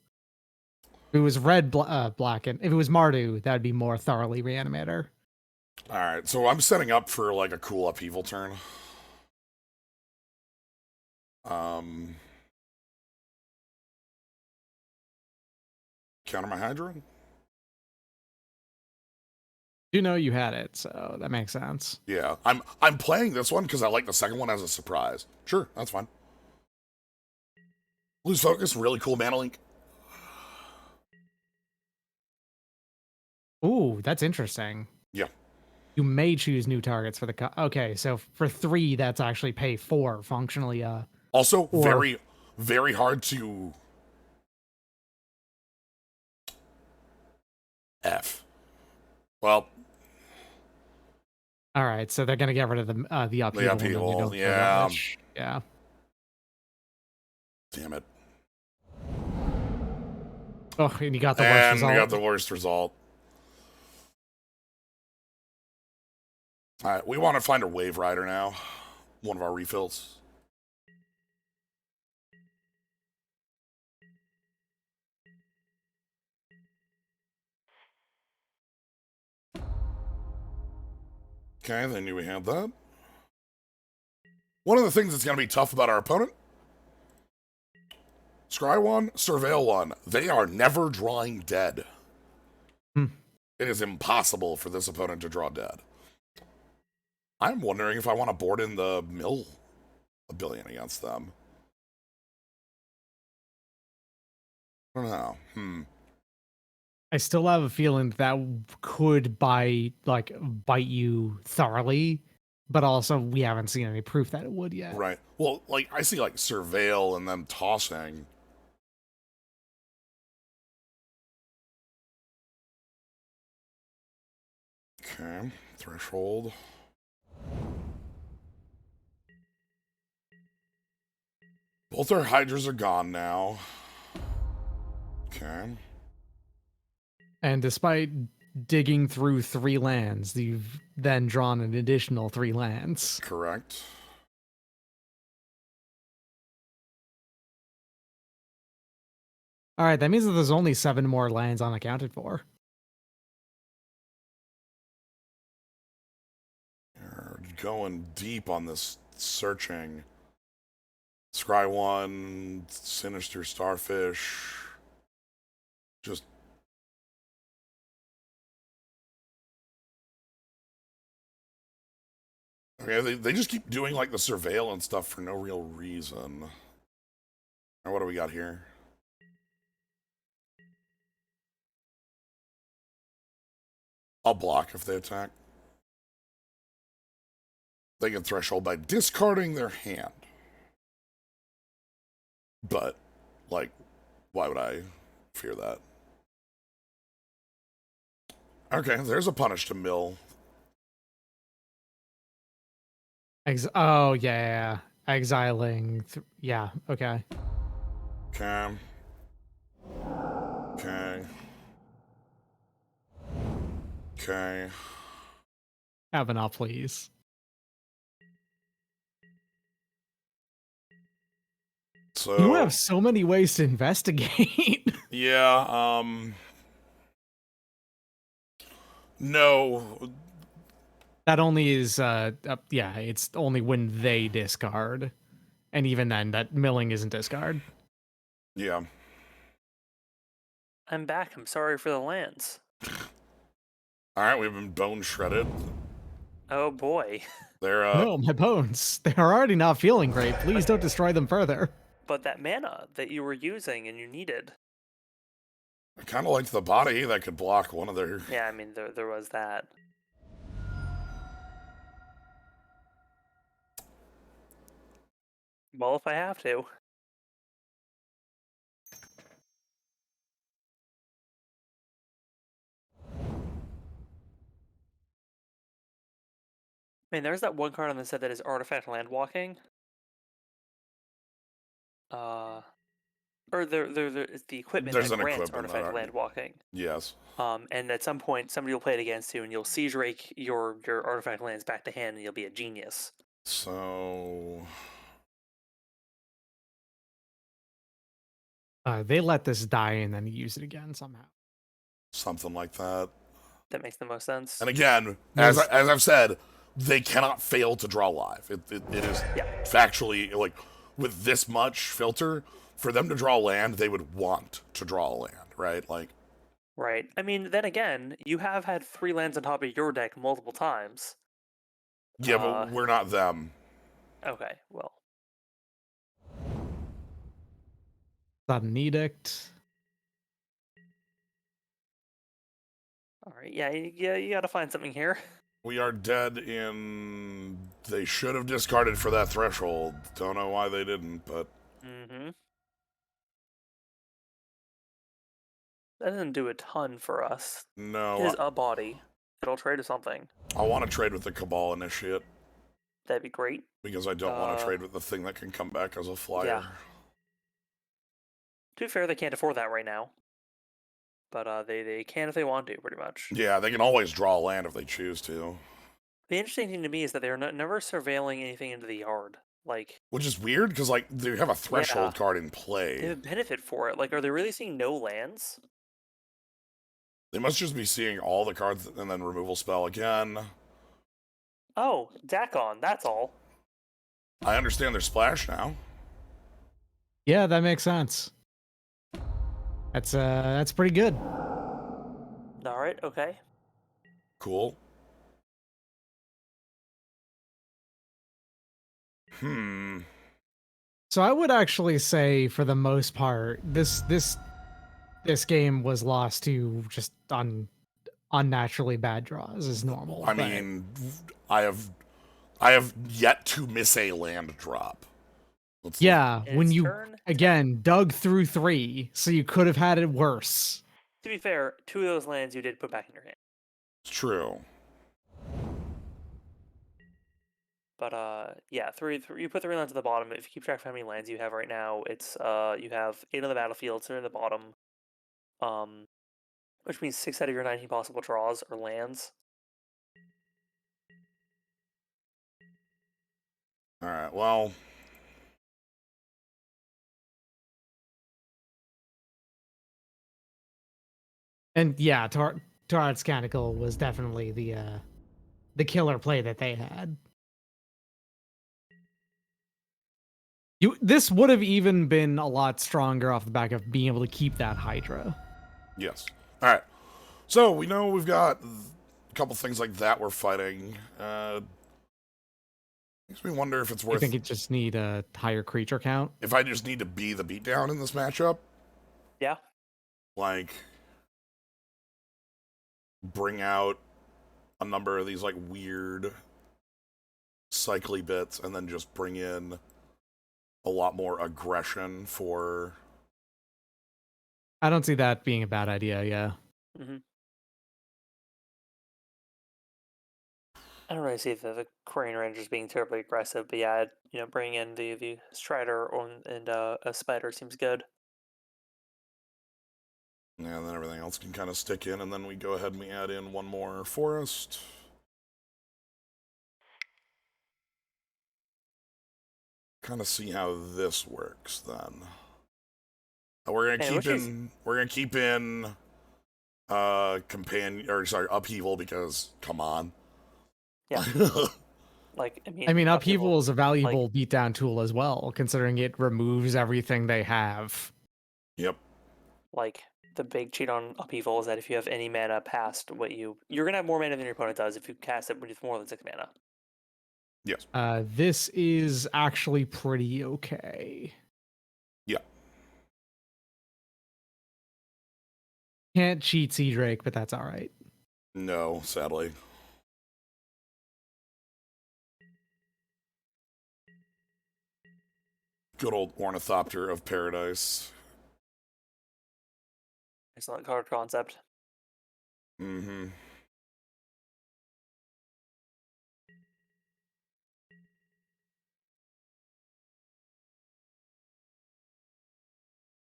If it was red, black, and if it was Mardu, that would be more thoroughly Reanimator. Alright, so I'm setting up for like a cool Upheaval turn. Counter my Hydra? You know you had it, so that makes sense. Yeah, I'm playing this one because I like the second one as a surprise. Sure, that's fine. Lose focus, really cool mana link. Ooh, that's interesting. Yeah. You may choose new targets for the... Okay, so for 3, that's actually pay 4, functionally. Also, very, very hard to... F. Well... Alright, so they're gonna get rid of the Upheaval. The Upheaval, yeah. Yeah. Damn it. Oh, and you got the worst result. And we got the worst result. Alright, we want to find a Wave Rider now. One of our refills. Okay, they knew we had that. One of the things that's going to be tough about our opponent, Scry 1, Surveil 1, they are never drawing dead. It is impossible for this opponent to draw dead. I'm wondering if I want to board in the mill a billion against them. I don't know. I still have a feeling that could bite you thoroughly, but also we haven't seen any proof that it would yet. Right. Well, like, I see, like, surveil and then tossing. Okay. Threshold. Both our hydras are gone now. Okay. And despite digging through 3 lands, you've then drawn an additional 3 lands. Correct. All right, that means that there's only 7 more lands unaccounted for. You're going deep on this searching. Scry 1, Sinister Starfish. Just. Okay, they just keep doing, like, the surveillance stuff for no real reason. Now, what do we got here? I'll block if they attack. They can threshold by discarding their hand. But, like, why would I fear that? Okay, there's a punish to mill. Oh, yeah. Exiling. Yeah, okay. Okay. Okay. Okay. Kabanaw, please. So You have so many ways to investigate. yeah, no. That only is, yeah, it's only when they discard. And even then, that milling isn't discard. Yeah. I'm back. I'm sorry for the lands. Alright, we've been bone shredded. Oh boy. They're No, my bones. They are already not feeling great. Please don't destroy them further. But that mana that you were using and you needed. I kinda liked the body that could block one of their. Yeah, I mean there was that. Well, if I have to. I mean, there's that one card on the set that is artifact land walking. Or there is the equipment There's that an grants equipment that artifact land walking. Yes. And at some point somebody will play it against you, and you'll siege rake your artifact lands back to hand, and you'll be a genius. So They let this die and then use it again somehow. something like that. That makes the most sense. And again, Yes. as I've said, they cannot fail to draw live. It is Yeah. factually, like, with this much filter, for them to draw land, they would want to draw land, right? Like, Right. I mean, then again, you have had 3 lands on top of your deck multiple times. yeah, but we're not them. Okay, well. Sudden edict. Alright, yeah, you gotta find something here. We are dead in. They should have discarded for that threshold. Don't know why they didn't, but. Mm-hmm. That doesn't do a ton for us. No. It is a body. It'll trade to something. I want to trade with the Cabal Initiate. That'd be great. Because I don't want to trade with the thing that can come back as a flyer. Yeah. To be fair, they can't afford that right now. But they can if they want to, pretty much. Yeah, they can always draw land if they choose to. The interesting thing to me is that they're never surveilling anything into the yard. Like, which is weird, because, like, they have a threshold card in they play. have a benefit for it. Like, are they really seeing no lands? They must just be seeing all the cards and then removal spell again. Oh, Dakon, that's all. I understand their splash now. Yeah, that makes sense. That's pretty good. Alright, okay. Cool. So I would actually say, for the most part, this this game was lost to just unnaturally bad draws is normal. I but- mean, I have yet to miss a land drop. yeah, And when it's you turn 10. again dug through 3, so you could have had it worse. To be fair, 2 of those lands you did put back in your hand. It's true. But yeah, you put 3 lands at the bottom. If you keep track of how many lands you have right now, it's you have 8 on the battlefield, so they're in the bottom. Which means 6 out of your 19 possible draws are lands. All right. Well, And yeah, Tarat's Canticle was definitely the killer play that they had. This would have even been a lot stronger off the back of being able to keep that Hydra. yes. All right. So we know we've got a couple things like that we're fighting. Makes me wonder if it's I worth. think it just need a higher creature count. If I just need to be the beatdown in this matchup, Yeah. like bring out a number of these like weird cycly bits, and then just bring in a lot more aggression for. I don't see that being a bad idea. Yeah. Mm-hmm. I don't really see the Quarian Rangers being terribly aggressive, but yeah, bringing in the Strider and a Spider seems good. Yeah, and then everything else can kind of stick in, and then we go ahead and we add in one more forest. Kind of see how this works then. We're gonna keep in Upheaval, because come on. Yeah. I mean, Upheaval is a valuable beatdown tool as well, considering it removes everything they have. Yep. Like, the big cheat on Upheaval is that if you have any mana past what you're gonna have more mana than your opponent does if you cast it with more than 6 mana. Yes. This is actually pretty okay. Yeah. Can't cheat Sea Drake, but that's all right. No, sadly. Good old Ornithopter of Paradise. Excellent card concept. Mm-hmm.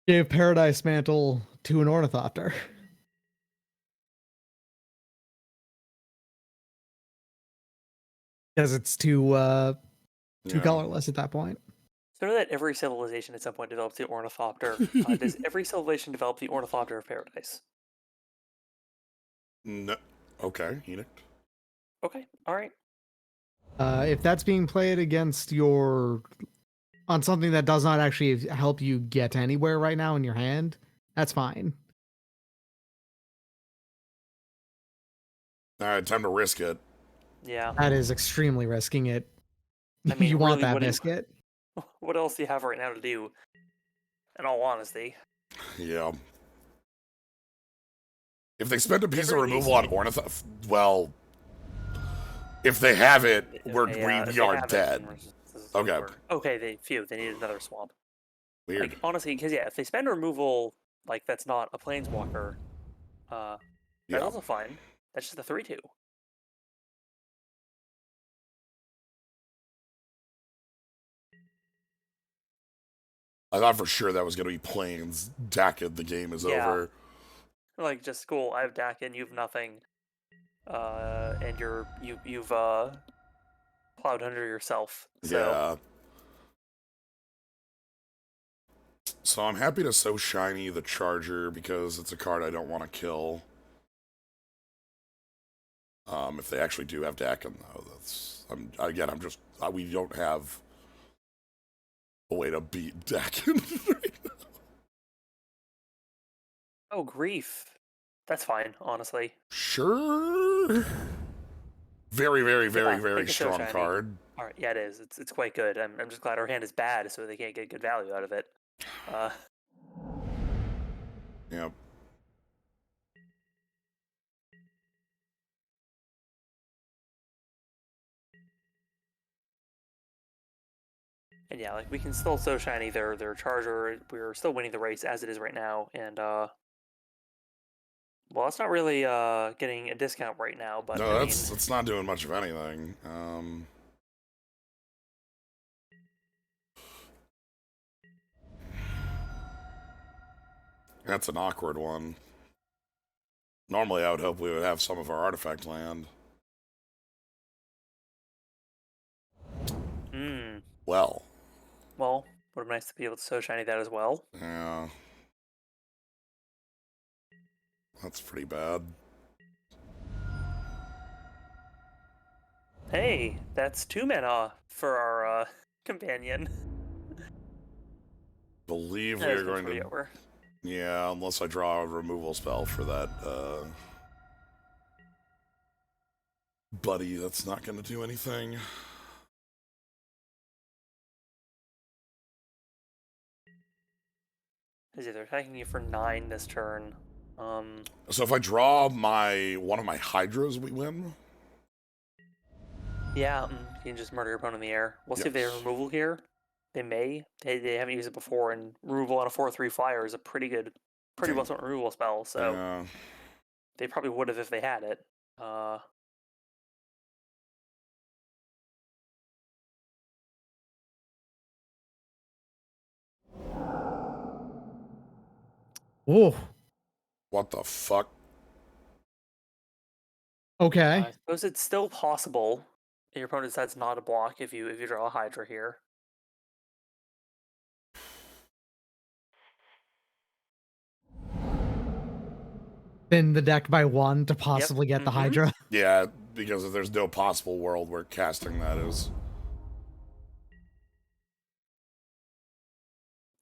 Gave Paradise Mantle to an Ornithopter. Because it's too colorless at that point. So know that every civilization at some point develops the Ornithopter. Does every civilization develop the Ornithopter of Paradise? No. Okay, Edict. Okay, alright. If that's being played against on something that does not actually help you get anywhere right now in your hand, that's fine. All right, time to risk it. Yeah. That is extremely risking it. I mean, you want really, that biscuit. What else do you have right now to do? In all honesty. Yeah. If they spend a piece of removal on Ornithopter, well, if they have it, we are dead. Okay. Okay, they need another swamp. Weird. Like, honestly, because if they spend a removal that's not a planeswalker, that's also fine. That's just a 3/2. I thought for sure that was going to be planes. Dakin, the game is over. Like, just cool. I have Dakin, you have nothing, and you've plowed under yourself. So. Yeah. So I'm happy to So Shiny the Charger, because it's a card I don't want to kill. If they actually do have Dakin, though, we don't have a way to beat Dakin right now. Oh, grief. That's fine, honestly. Sure. Very, very, very, very strong card. All right, yeah, it is. It's quite good. I'm just glad our hand is bad, so they can't get good value out of it. Yep. And yeah, like we can still so shiny their charger. We're still winning the race as it is right now, and well, it's not really getting a discount right now, but No, I mean, that's not doing much of anything. That's an awkward one. Normally, I would hope we would have some of our artifact land. well, Well, would have been nice to be able to so shiny that as well. yeah. That's pretty bad. Hey, that's 2 mana for our companion. Believe That we is are going pretty to. over. Yeah, unless I draw a removal spell for that, buddy, that's not going to do anything. Is either attacking you for 9 this turn. So if I draw one of my Hydras, we win? Yeah, you can just murder your opponent in the air. We'll see if they have Yes. removal here. They may. They haven't used it before, and removal on a 4/3 flyer is a pretty well spent removal spell. So Yeah. they probably would have if they had it. Oh, What the fuck? okay. I suppose it's still possible that your opponent decides not to block if you draw a Hydra here. Thin the deck by 1 to possibly get the Hydra. Yeah, because there's no possible world where casting that is.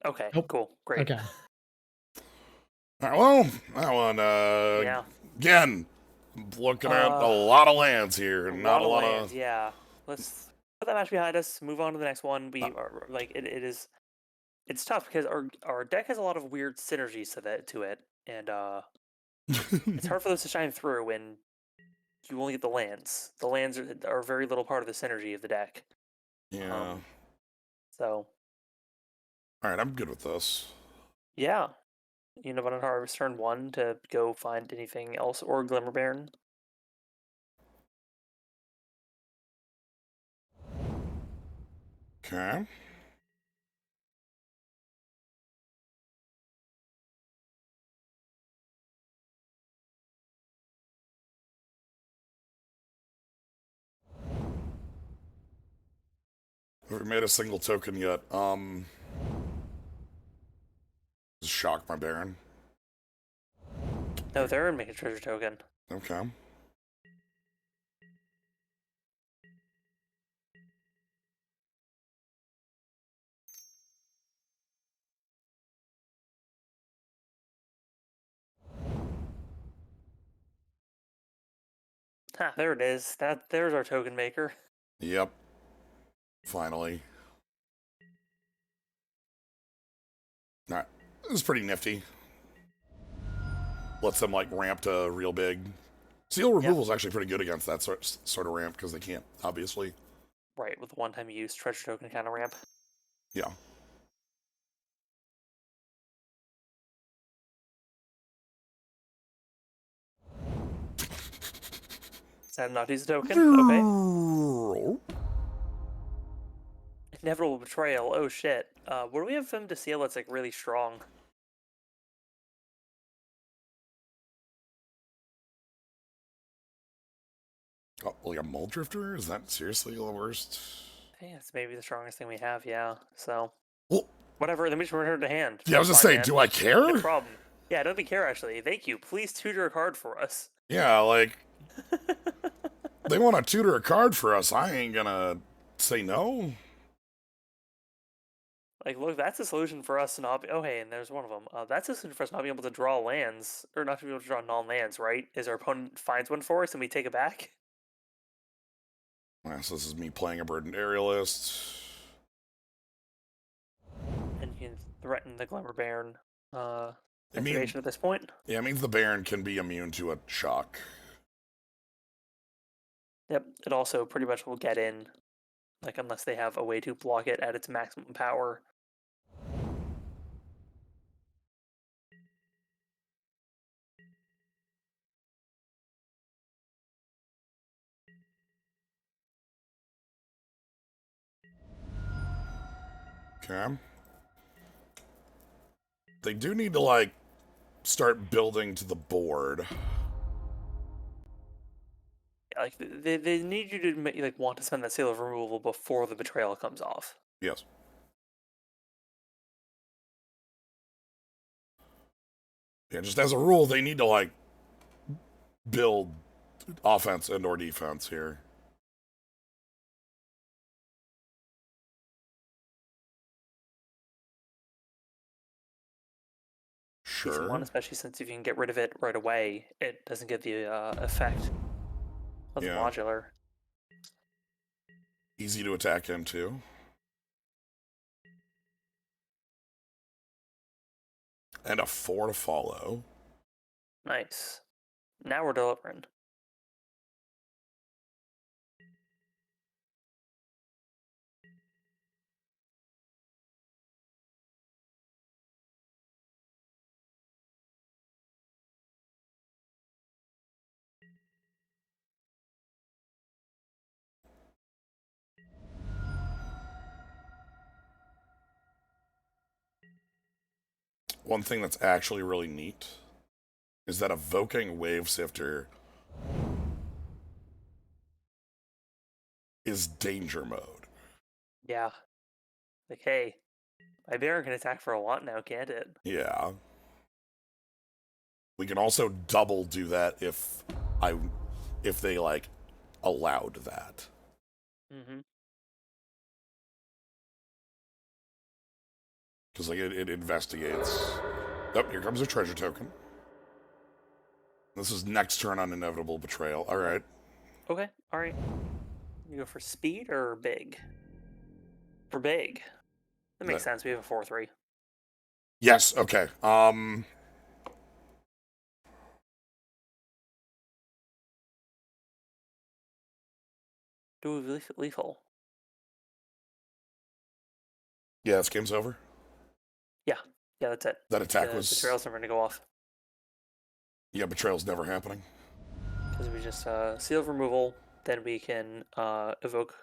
Okay, Nope. cool, great. Okay. All right, well, that one, Yeah. again, I'm looking at a lot of lands here, and not a lot lands, of. yeah. Let's put that match behind us. Move on to the next one. We are like it is. It's tough because our deck has a lot of weird synergies to it, and it's hard for those to shine through when you only get the lands. The lands are very little part of the synergy of the deck. Yeah. So All right, I'm good with this. yeah, you know, on Harvest turn 1 to go find anything else or Glimmer Baron. Okay. Haven't made a single token yet. Shock my Baron. No, they're in make a treasure token. Okay. Ah, there it is. There's our token maker. Yep. Finally. All right. This is pretty nifty. Lets them, like, ramp to real big. Seal removal is actually pretty good against that sort of ramp, because they can't, obviously. Right, with one-time use treasure token kind of ramp. Yeah. Is that not use a token? Okay. Inevitable betrayal. Oh shit. What do we have him to seal that's like really strong? Oh, like a Mulldrifter? Is that seriously the worst? I think that's maybe the strongest thing we have, yeah. So Well, whatever, then we just return to hand. yeah, I was That's just fine, saying, man. do I care? No problem. Yeah, I don't even care actually. Thank you. Please tutor a card for us. Yeah, like, they want to tutor a card for us. I ain't gonna say no. Like, look, that's a solution for us to not be. Oh, hey, and there's one of them. That's a solution for us not being able to draw lands, or not to be able to draw non-lands, right? Is our opponent finds one for us and we take it back? So this is me playing a Burdened Aerialist. And you can threaten the Glimmer Baron. It mean, activation at this point. yeah, it means the Baron can be immune to a shock. Yep. It also pretty much will get in, like unless they have a way to block it at its maximum power. Okay. They do need to, like, start building to the board. Like they need you to like want to spend that seal of removal before the betrayal comes off. Yes. Yeah, just as a rule, they need to, like, build offense and or defense here. Decent one, Sure. especially since if you can get rid of it right away, it doesn't get the effect of the Yeah. modular. Easy to attack into. And a 4 to follow. Nice. Now we're delivering. One thing that's actually really neat is that evoking Wave Sifter is danger mode. Yeah. Like, hey, my Baron can attack for a lot now, can't it? Yeah. We can also double do that if they, like, allowed that. Mm-hmm. Because, like, it investigates. Oh, here comes a treasure token. This is next turn on Inevitable Betrayal. All right. Okay, alright. You go for speed or big? For big. That makes sense. We have a 4-3. Yes, okay. Do we lethal? Yeah, this game's over. Yeah. Yeah, that's it. That attack The was... betrayal's never gonna go off. Yeah, Betrayal's never happening. Because we just seal of removal, then we can evoke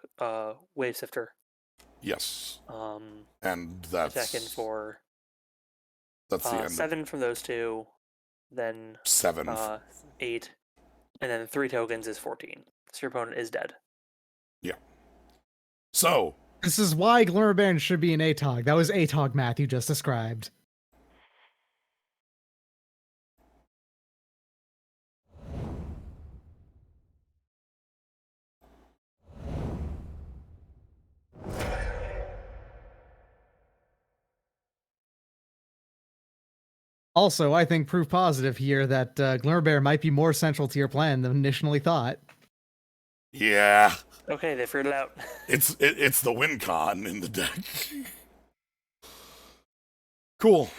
Wave Sifter. Yes. Um, And that's... attack in for That's the end. 7 from those two, then 7. 8, and then 3 tokens is 14. So your opponent is dead. Yeah. So... This is why Glimmerbaron should be an ATOG. That was ATOG math you just described. Also, I think proof positive here that Glimmerbear might be more central to your plan than initially thought. Yeah. Okay, they figured it out. It's the win con in the deck. Cool.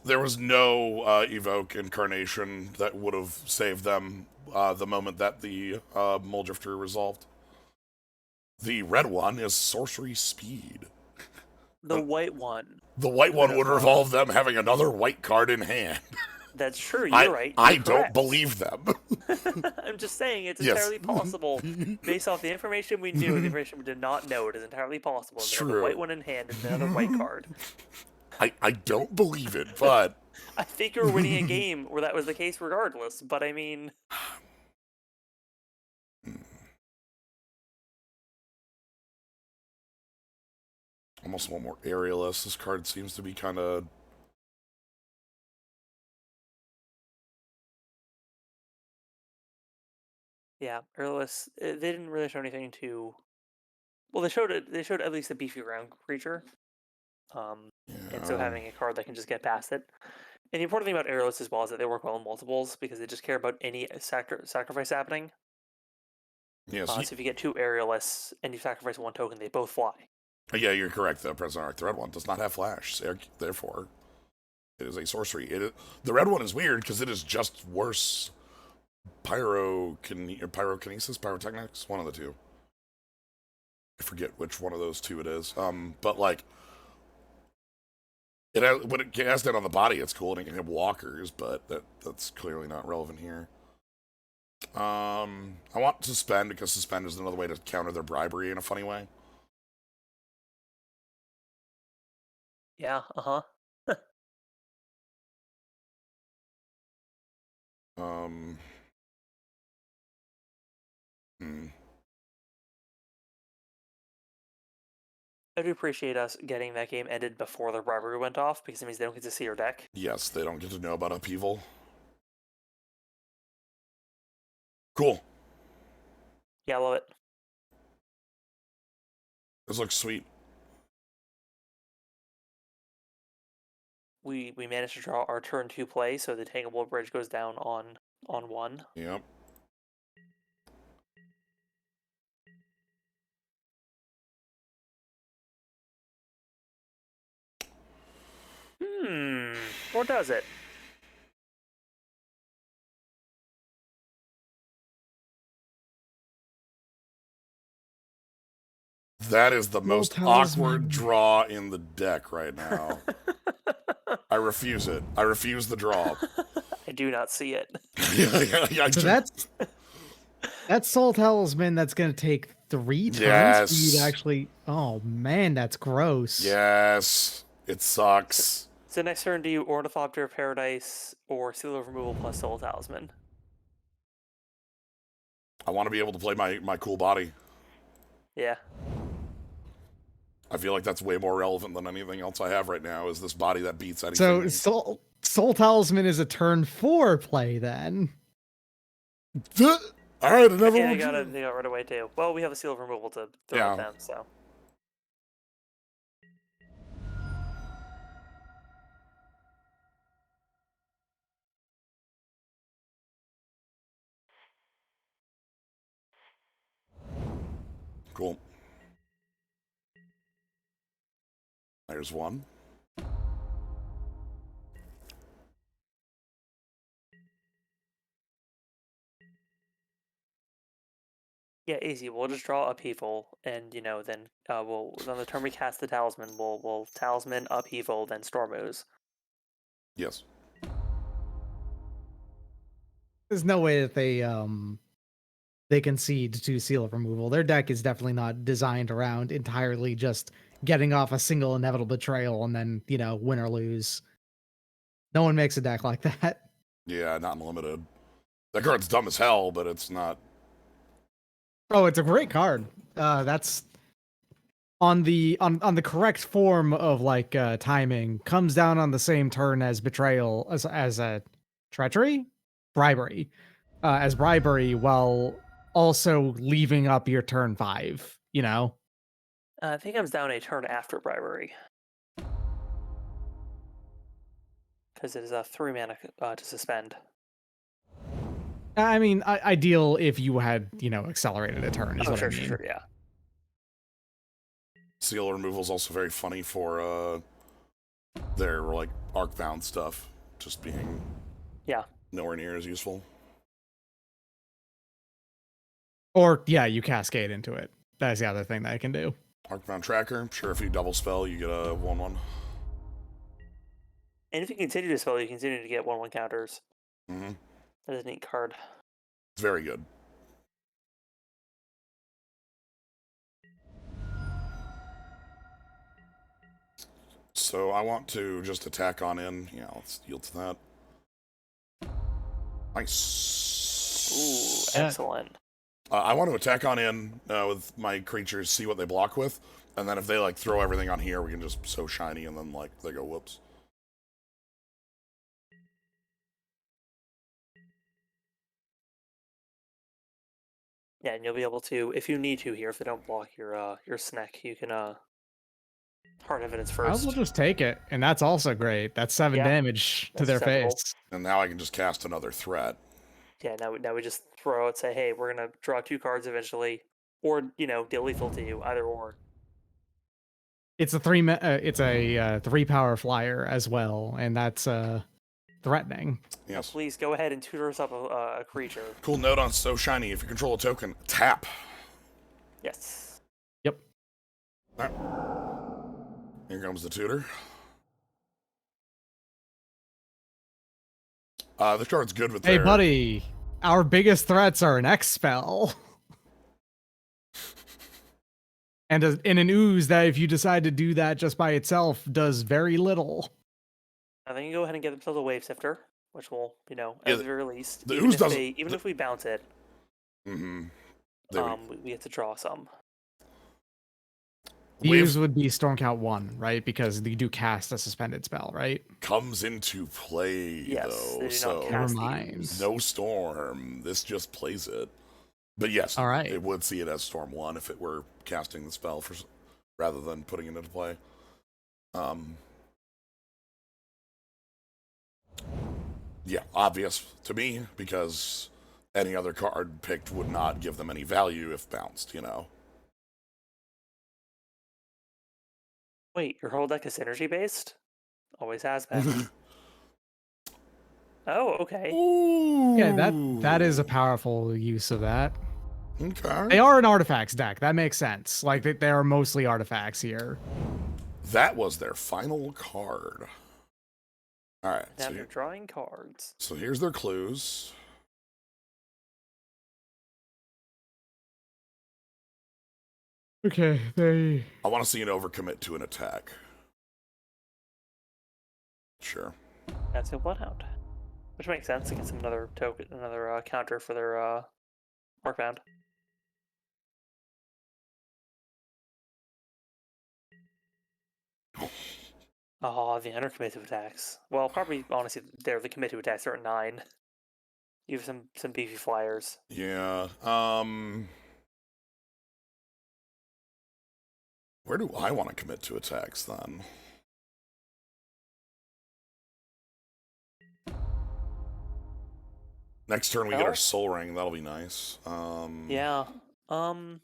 There was no evoke incarnation that would have saved them the moment that the Mulldrifter resolved. The red one is sorcery speed. The white one. The white one would revolve them having another white card in hand. That's true. You're right. I You're don't correct. believe them. I'm just saying it's Yes. entirely possible. Based off the information we knew, the information we did not know, it is entirely possible. They have the True. white one in hand and another white card. I don't believe it, but I think you're winning a game where that was the case regardless, but I mean... almost one more aerialist. This card seems to be kind of... Yeah, Earless. They didn't really show anything to. Well, they showed it. They showed at least a beefy ground creature. And so Yeah. having a card that can just get past it. And the important thing about Airless as well is that they work well in multiples because they just care about any sacrifice happening. Yes. So if you get 2 Aerialists and you sacrifice 1 token, they both fly. Yeah, you're correct. The President Arc, the red one, does not have flash. Therefore, it is a sorcery. The red one is weird because it is just worse. Pyrokinesis, pyrotechnics, one of the two. I forget which one of those two it is. But like, when it casts down on the body, it's cool and it can have walkers, but that's clearly not relevant here. I want suspend because suspend is another way to counter their bribery in a funny way. Yeah, uh-huh. Um, hmm. I do appreciate us getting that game ended before the bribery went off because it means they don't get to see your deck. Yes, they don't get to know about Upheavel. Cool. Yeah, I love it. This looks sweet. We managed to draw our turn 2 play, so the Tangible Bridge goes down on 1. Yep. Or does it? That is the most Talisman. awkward draw in the deck right now. I refuse it. I refuse the draw. I do not see it. So that's Soul Talisman. That's gonna take 3 turns for you to Yes. actually. Oh man, that's gross. Yes. It sucks. So next turn, do you Ornithopter of Paradise or Seal of Removal plus Soul Talisman? I want to be able to play my cool body. Yeah. I feel like that's way more relevant than anything else I have right now, is this body that beats So anything. Soul Talisman is a turn 4 play then. All right, another Yeah, one. they got right away too. Well, we have a Seal of Removal to throw Yeah. at them, so. Cool. There's one. Yeah, easy. We'll just draw Upheaval, and then we'll on the turn we cast the Talisman, we'll Talisman Upheaval, then Storm Ooze. Yes. There's no way that they concede to Seal of Removal. Their deck is definitely not designed around entirely just getting off a single inevitable betrayal and then, win or lose. No one makes a deck like that. Yeah, not unlimited. That card's dumb as hell, but it's not. Oh, it's a great card. That's on the correct form of timing, comes down on the same turn as betrayal as a treachery, bribery, as bribery, while also leaving up your turn 5. I think it comes down a turn after Bribery. Because it is a 3 mana to suspend. I mean, ideal if you had accelerated a turn is Oh, what sure, I mean. sure, yeah. Seal removal is also very funny for their like arc-bound stuff, just being nowhere near as useful. Or you cascade into it. That's the other thing that I can do. Arc-bound tracker. Sure, if you double spell, you get a 1/1. And if you continue to spell, you continue to get 1/1 counters. Mm-hmm. That is a neat card. It's very good. So I want to just attack on in. Yeah, let's yield to that. Nice. Ooh, excellent. I want to attack on in with my creatures, see what they block with, and then if they throw everything on here, we can just so shiny, and then they go whoops. Yeah, and you'll be able to, if you need to here, if they don't block your snack, you can hard evidence I first. will just take it, and that's also great. That's 7 Yeah, damage to that's their acceptable. face. And now I can just cast another threat. Yeah, now we just throw out, say, hey, we're gonna draw 2 cards eventually, or deal lethal to you, either or. It's a 3 power flyer as well, and that's threatening. Yes. Please go ahead and tutor us up a creature. Cool note on So Shiny. If you control a token, tap. Yes. Yep. All right. Here comes the tutor. This card's good with Hey, their... buddy, our biggest threats are an X spell. And in an ooze that if you decide to do that just by itself does very little. Now they can go ahead and get themselves a wave sifter, which will, Yeah, at the very least, the even ooze if doesn't- they even if we bounce it, Mm-hmm. we get to draw some. The Wave ooze would be Storm Count 1, right? Because you do cast a suspended spell, right? comes into play, Yes, though, they do so... not Never cast the mind. ooze. No Storm. This just plays it. But yes, All right. it would see it as Storm 1 if it were casting the spell rather than putting it into play. Yeah, obvious to me, because any other card picked would not give them any value if bounced, Wait, your whole deck is synergy based? Always has been. Oh, okay. Ooh. Yeah, that is a powerful use of that. Okay. They are an artifacts deck. That makes sense. Like they are mostly artifacts here. That was their final card. All right. Now they're drawing cards. So here's their clues. Okay, I want to see an overcommit to an attack. Sure. That's a bloodhound, which makes sense. It gets them another token, another counter for their Markbound. Oh, the undercommit to attacks. Well, probably honestly, they're the commit to attacks are at 9. You have some beefy flyers. Yeah. Where do I want to commit to attacks then? Next turn we get our Soul Ring. That'll be nice. Yeah. And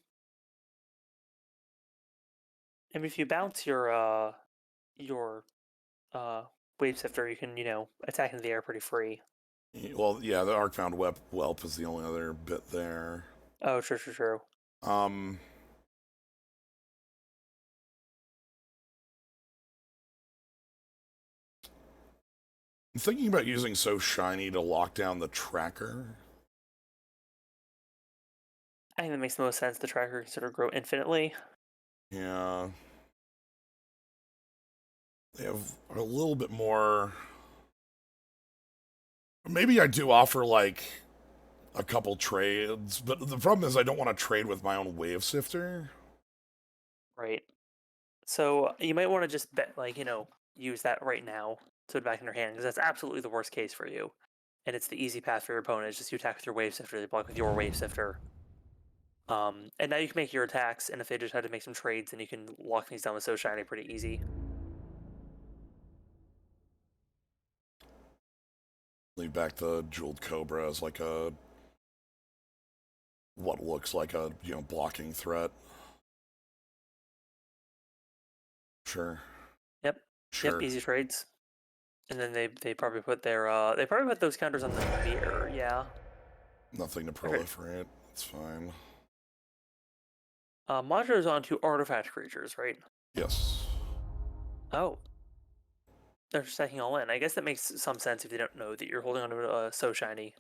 if you bounce your wave sifter, you can attack into the air pretty free. Well, yeah, the Arcbound Whelp is the only other bit there. Oh, true. I'm thinking about using So Shiny to lock down the tracker. I think that makes the most sense. The tracker can sort of grow infinitely. Yeah. They have a little bit more... Maybe I do offer, like, a couple trades, but the problem is I don't want to trade with my own Wave Sifter. Right. So you might want to just use that right now to put it back in your hand, because that's absolutely the worst case for you. And it's the easy path for your opponent. It's just you attack with your wave sifter, they block with your wave sifter. And now you can make your attacks, and if they just had to make some trades, then you can lock things down with So Shiny pretty easy. Leave back the Jeweled Cobra as like what looks like a, blocking threat. Sure. Yep. Sure. Yep, easy trades. And then they probably put those counters on the mirror, yeah. Nothing to proliferate. It's fine. Monsters onto artifact creatures, right? Yes. Oh. They're stacking all in. I guess that makes some sense if they don't know that you're holding on to So Shiny.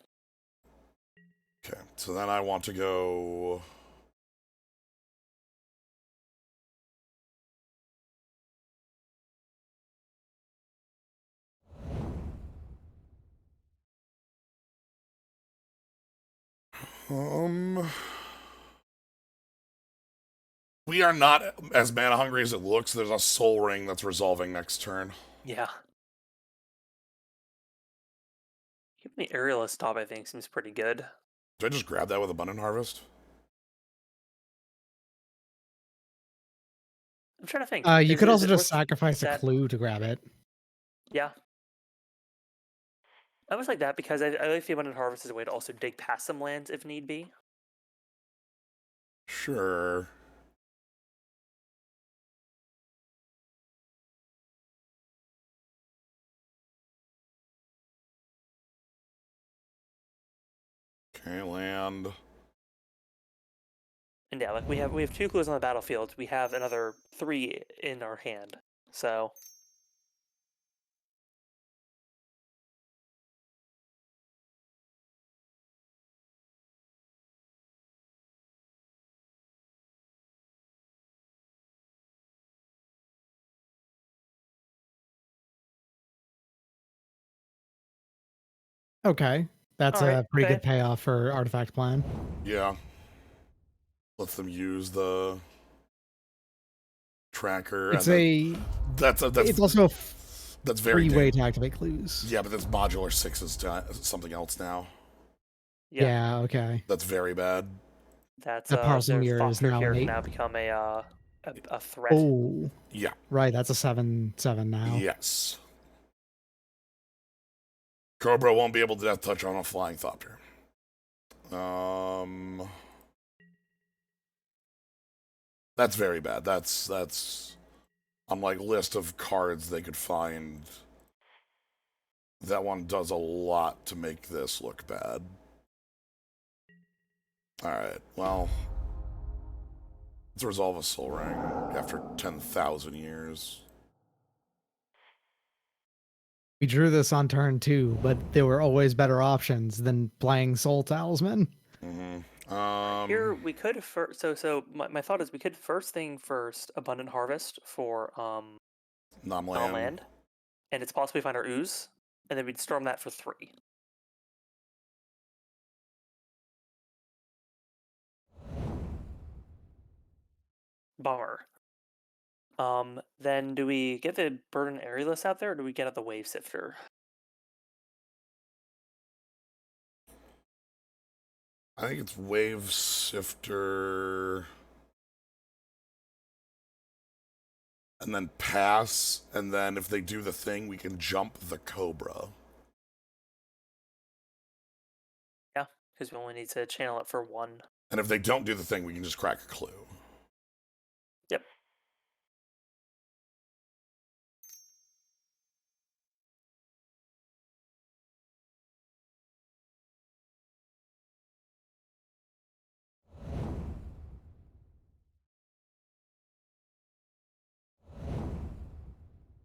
Okay, so then I want to go... We are not as mana hungry as it looks. There's a Soul Ring that's resolving next turn. Yeah. Keeping the Aerialist top, I think, seems pretty good. Did I just grab that with Abundant Harvest? I'm trying to think. You could also it just worth sacrifice a that? clue to grab it. Yeah. I almost like that because I like the abundant harvest as a way to also dig past some lands if need be. Sure. Okay, land. And yeah, like we have 2 clues on the battlefield. We have another 3 in our hand. So Okay, that's all right, a pretty okay. good payoff for artifact plan. Yeah. Lets them use the tracker. It's and a. that's It's also a that's very free way to activate clues. Yeah, but this modular 6 is something else now. Yeah, Yeah. Okay. That's very bad. that's That parcel their mirror is foster now here an can 8. now become a threat. Oh, Yeah. right. That's a 7/7 now. Yes. Cobra won't be able to death touch on a flying thopter. That's very bad. That's on like list of cards they could find. That one does a lot to make this look bad. Alright, well. Let's resolve a soul ring after 10,000 years. We drew this on turn 2, but there were always better options than playing Soul Talisman. Here we could first. So my thought is we could first thing first abundant harvest for non-land. land, and it's possibly find our ooze, and then we'd storm that for 3. Bummer. Then do we get the burden aerialist out there, or do we get out the wave sifter? I think it's wave sifter. And then pass, and then if they do the thing, we can jump the Cobra. Yeah, because we only need to channel it for 1. And if they don't do the thing, we can just crack a clue. Yep.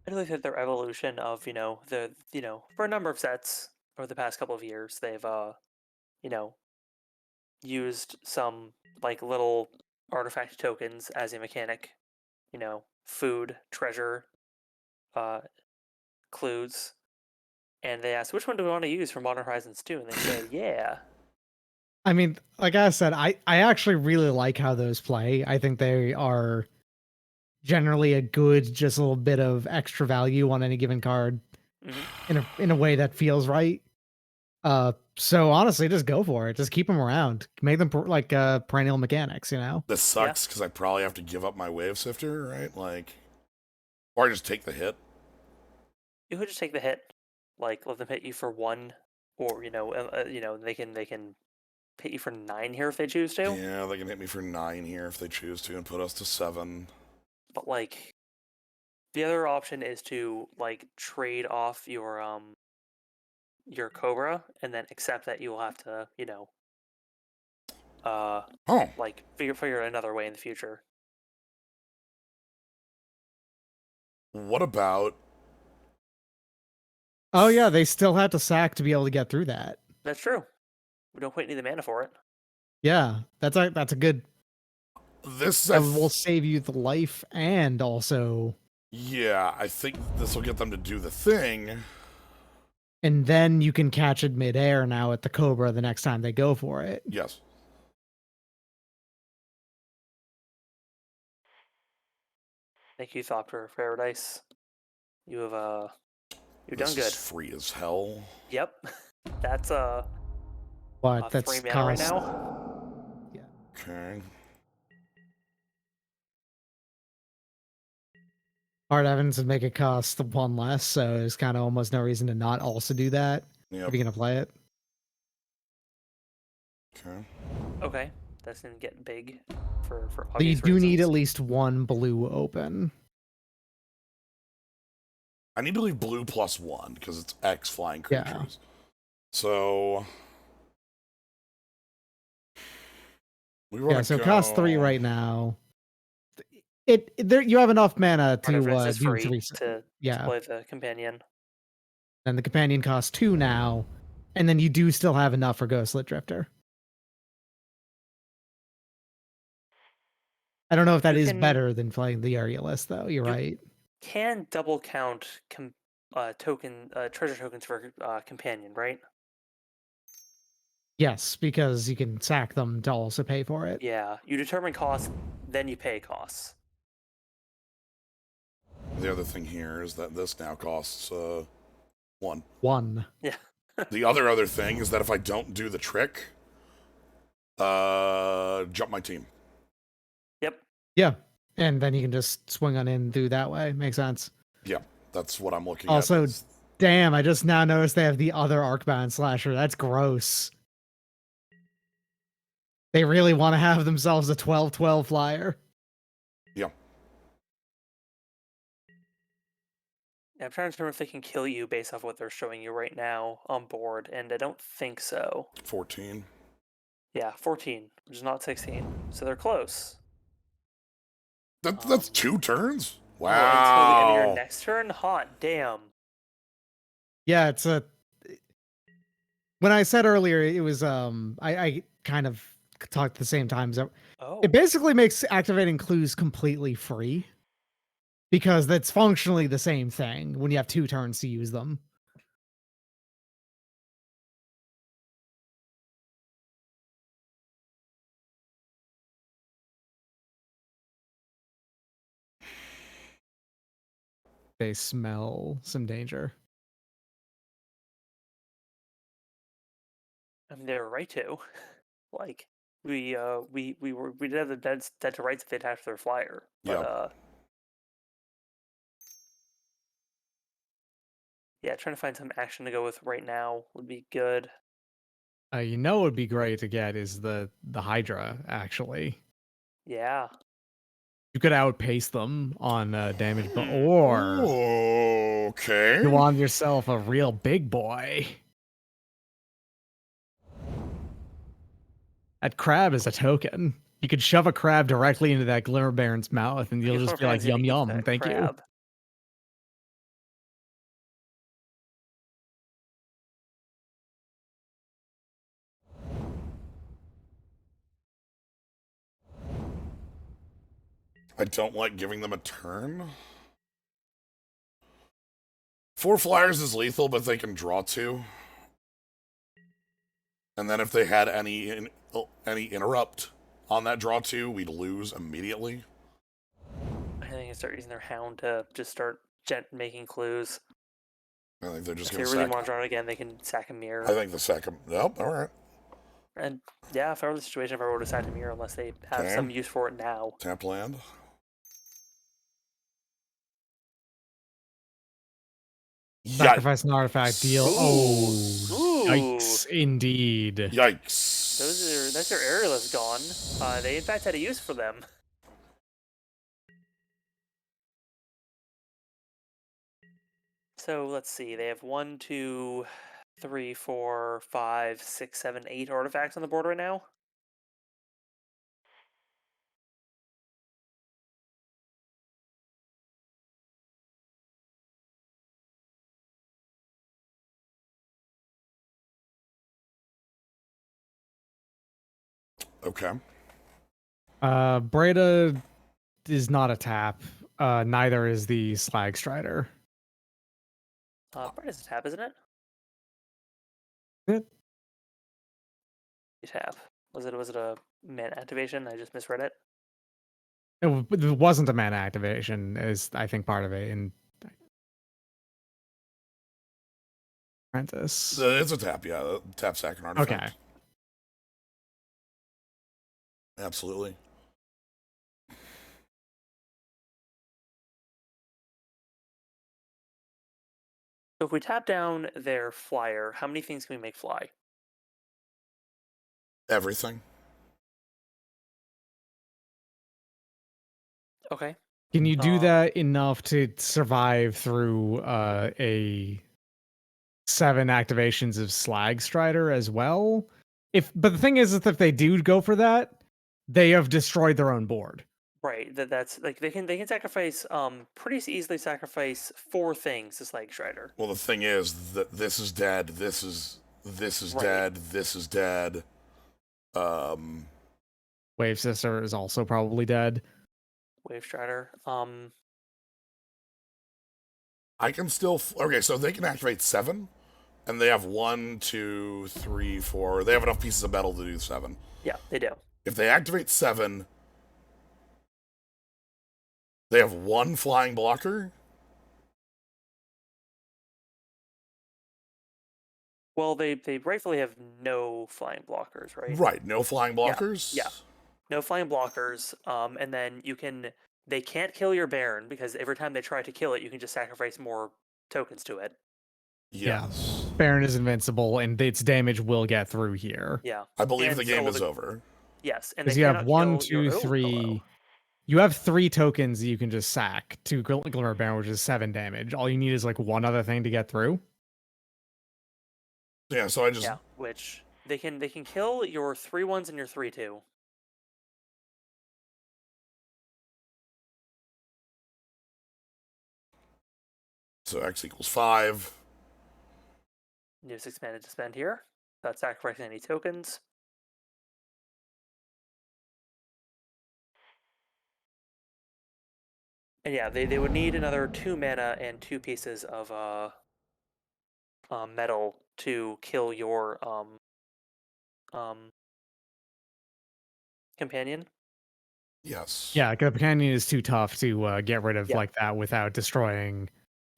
I really think their evolution of for a number of sets over the past couple of years, they've you know used some like little artifact tokens as a mechanic. Food, treasure, uh, clues, and they asked which one do we want to use for Modern Horizons 2, and they said, yeah. I mean, like I said, I actually really like how those play. I think they are generally a good, just a little bit of extra value on any given card in a way that feels right. So honestly, just go for it. Just keep them around. Make them like perennial mechanics. This sucks because I probably have to give up my wave sifter, right? Like, or I just take the hit. You could just take the hit, like let them hit you for 1, or they can hit you for 9 here if they choose to. Yeah, they can hit me for 9 here if they choose to and put us to 7. But like, the other option is to like trade off your Cobra and then accept that you will have to like figure another way in the future. What about? Oh yeah, they still have to sack to be able to get through that. That's true. We don't quite need the mana for it. Yeah, that's a good. This will save you the life and also. Yeah, I think this will get them to do the thing. And then you can catch it midair now at the Cobra the next time they go for it. Yes. Thank you, Thopter of Paradise. You have you've done good. This is free as hell. Yep. That's What? That's 3 mana cost. right now. Yeah. Okay. Hard evidence would make it cost one less, so there's kind of almost no reason to not also do that if Yep. you're gonna play it. Okay. Okay, that's gonna get big for But you obvious do need at reasons. least one blue open. I need to leave blue +1 because it's X flying Yeah. creatures. So we want to So go... it costs 3 right now. It there you have enough mana to Artifice is do free 3. to Yeah. play the companion. And the companion costs 2 now, and then you do still have enough for Ghostlit Drifter. I don't know if that You is can- better than playing the Aerialist, though. You're You- right. Can double count treasure tokens for companion, right? Yes, because you can sack them to also pay for it. Yeah, you determine costs, then you pay costs. The other thing here is that this now costs 1. 1. Yeah. The other thing is that if I don't do the trick, jump my team. Yep. Yeah. And then you can just swing on in through that way. Makes sense. Yeah, that's what I'm looking Also, at. damn, I just now noticed they have the other Arcbound Slasher. That's gross. They really want to have themselves a 12/12 flyer. Yeah. I'm trying to determine if they can kill you based off what they're showing you right now on board, and I don't think so. 14. Yeah, 14, which is not 16. So they're close. That's 2 turns? Until the end of your Wow. next turn? Hot damn. Yeah, it's a. When I said earlier, it was I kind of talked at the same time. So Oh. it basically makes activating clues completely free because that's functionally the same thing when you have 2 turns to use them. They smell some danger. I mean, they were right to. Like, we did have the dead to rights if they attached their flyer. But Yep. yeah, trying to find some action to go with right now would be good. You know, what would be great to get is the Hydra. Actually, Yeah. you could outpace them on damage, or Okay. you want yourself a real big boy. That crab is a token. You could shove a crab directly into that Glimmer Baron's mouth, and I you'll guess just we're be like, planning to yum eat yum, that thank you. crab. I don't like giving them a turn. 4 flyers is lethal, but they can draw 2. And then if they had any interrupt on that draw 2, we'd lose immediately. I think they can start using their hound to just start making clues. I think they're just If going they to really sack. want to draw it again, they can sack a mirror. I think the second. Yep. All right. And yeah, if I were the situation, if I were to sack a mirror, unless they have Okay. some use for it now. Tap land. Sacrifice an artifact, deal. Oh, Ooh. yikes, indeed. Yikes. That's their aerialist gone. They in fact had a use for them. So let's see. They have 1, 2, 3, 4, 5, 6, 7, 8 artifacts on the board right now. Okay. Breda is not a tap. Neither is the Slag Strider. Bright is a tap, isn't it? It- Tap. Was it a man activation? I just misread it. It wasn't a mana activation, is I think part of it in Apprentice. It's a tap, yeah. Tap sack and artifact. Okay. Absolutely. So if we tap down their flyer, how many things can we make fly? Everything. Okay. Can you do Um, that enough to survive through a 7 activations of Slag Strider as well? But the thing is if they do go for that, they have destroyed their own board. Right. That's like they can sacrifice pretty easily sacrifice 4 things to Slag Strider. Well, the thing is that this is dead. This is Right. dead. This is dead. Wave Sister is also probably dead. Wave Strider. I can still okay. So they can activate 7, and they have 1, 2, 3, 4. They have enough pieces of metal to do 7. Yeah, they do. If they activate 7, they have 1 flying blocker. Well, they rightfully have no flying blockers, right? Right. No flying blockers. Yeah. No flying blockers. And then they can't kill your Baron because every time they try to kill it, you can just sacrifice more tokens to it. Yes. Baron is invincible, and its damage will get through here. Yeah. I believe And the game so is over. Yes, and they Because you have cannot 1, kill your 2, hello. 3. You have 3 tokens that you can just sack to Glimmer Baron, which is 7 damage. All you need is like one other thing to get through. Yeah. So I just Yeah, which they can kill your 3/1s and your 3/2. so X equals 5. You have 6 mana to spend here. Without sacrificing any tokens. And yeah, they would need another 2 mana and 2 pieces of metal to kill your um companion. Yes. Yeah, the companion is too tough to get rid of Yeah. like that without destroying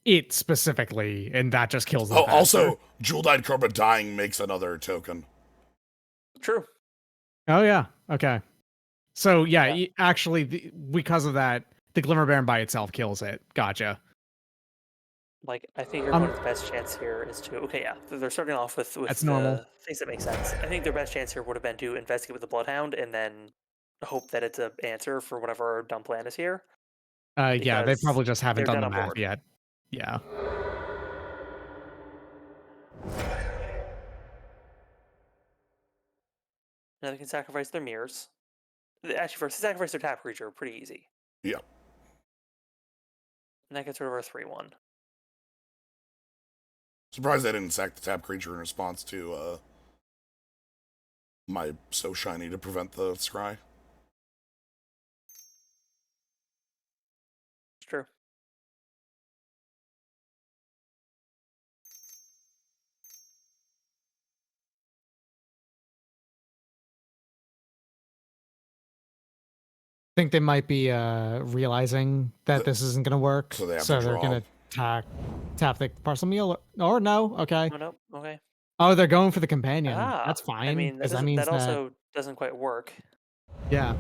it specifically, and that just kills them Oh, faster. also, Jewel-Dyed Cobra dying makes another token. True. Oh yeah, okay. So yeah, Yeah. actually, because of that, the Glimmer Baron by itself kills it. Gotcha. Like I think your opponent's best chance here is to yeah, they're starting off with That's the normal. things that make sense. I think their best chance here would have been to investigate with the Bloodhound and then hope that it's an answer for whatever dumb plan is here. Yeah, they Because probably just haven't they're done dead the on math board. yet. Yeah. Now they can sacrifice their mirrors. Actually, first they sacrifice their tap creature, pretty easy. Yeah. And that gets rid of our 3/1. Surprised they didn't sack the tap creature in response to my so shiny to prevent the scry. It's true. Think they might be realizing that this isn't going to work, So they have to they're draw. going to tap the parcel meal, or no? Okay. Oh no, okay. Oh, they're going for the companion. Ah, That's I fine mean because that means that that also doesn't quite work. yeah,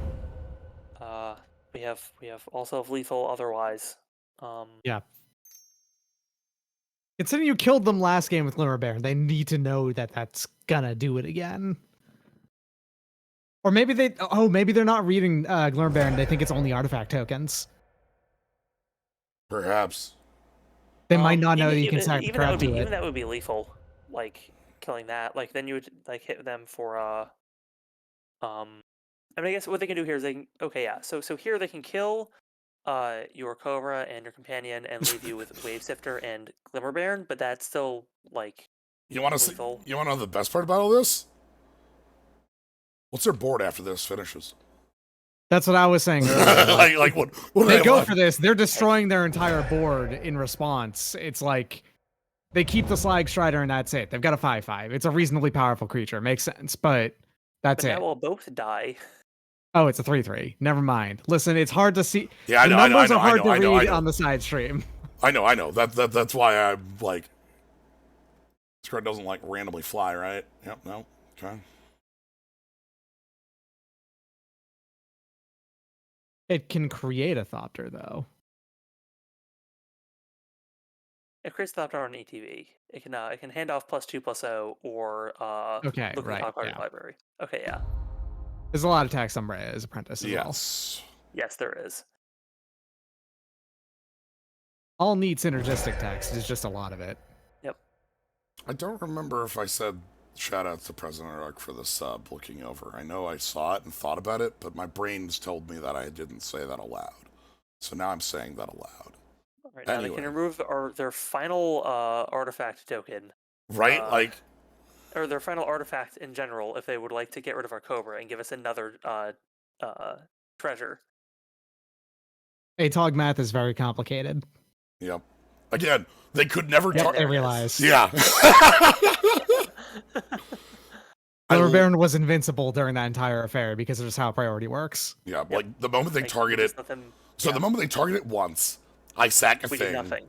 Uh, we have also have lethal otherwise. yeah. Considering you killed them last game with Glimmer Baron, they need to know that that's gonna do it again. Or maybe maybe they're not reading Glimmer Baron. They think it's only artifact tokens. Perhaps. They might not know that you can sack the even that crap would be to it. even that would be lethal. Like killing that, like then you would like hit them for I mean, I guess what they can do here is okay, yeah. So here they can kill your Cobra and your companion and leave you with Wave Sifter and Glimmer Baron, but that's still like You want to see? lethal. You want to know the best part about all this? What's their board after this finishes? That's what I was saying earlier. like what? What do They have go left? for this. They're destroying their entire board in response. It's like they keep the Slag Strider and that's it. They've got a 5/5. It's a reasonably powerful creature. Makes sense, but that's But it. now we'll both die. Oh, it's a 3/3. Never mind. Listen, it's hard to see. Yeah, I The know, numbers are hard to I know. read on the side stream. I know. That's why I'm like, this card doesn't like randomly fly, right? Yep. No. Okay. It can create a Thopter, though. It creates the opt-out on ETB. It can hand off +2/+0 or Okay, look at the right, top card of yeah. your library. Okay, yeah. There's a lot of text on Rhea's Apprentice as well. Yes. Yes, there is. All neat synergistic text is just a lot of it. Yep. I don't remember if I said shout out to President Ark for the sub looking over. I know I saw it and thought about it, but my brain's told me that I didn't say that aloud. So now I'm saying that aloud. All right, now they can remove their final artifact token. Right? Or their final artifact in general if they would like to get rid of our Cobra and give us another treasure. ATOG math is very complicated. Yep. Again, they could never I realize. Yeah. Silver Baron was invincible during that entire affair because of just how priority works. Yeah, yep. Like the moment they target it. The moment they target it once, I sack a thing. Do nothing.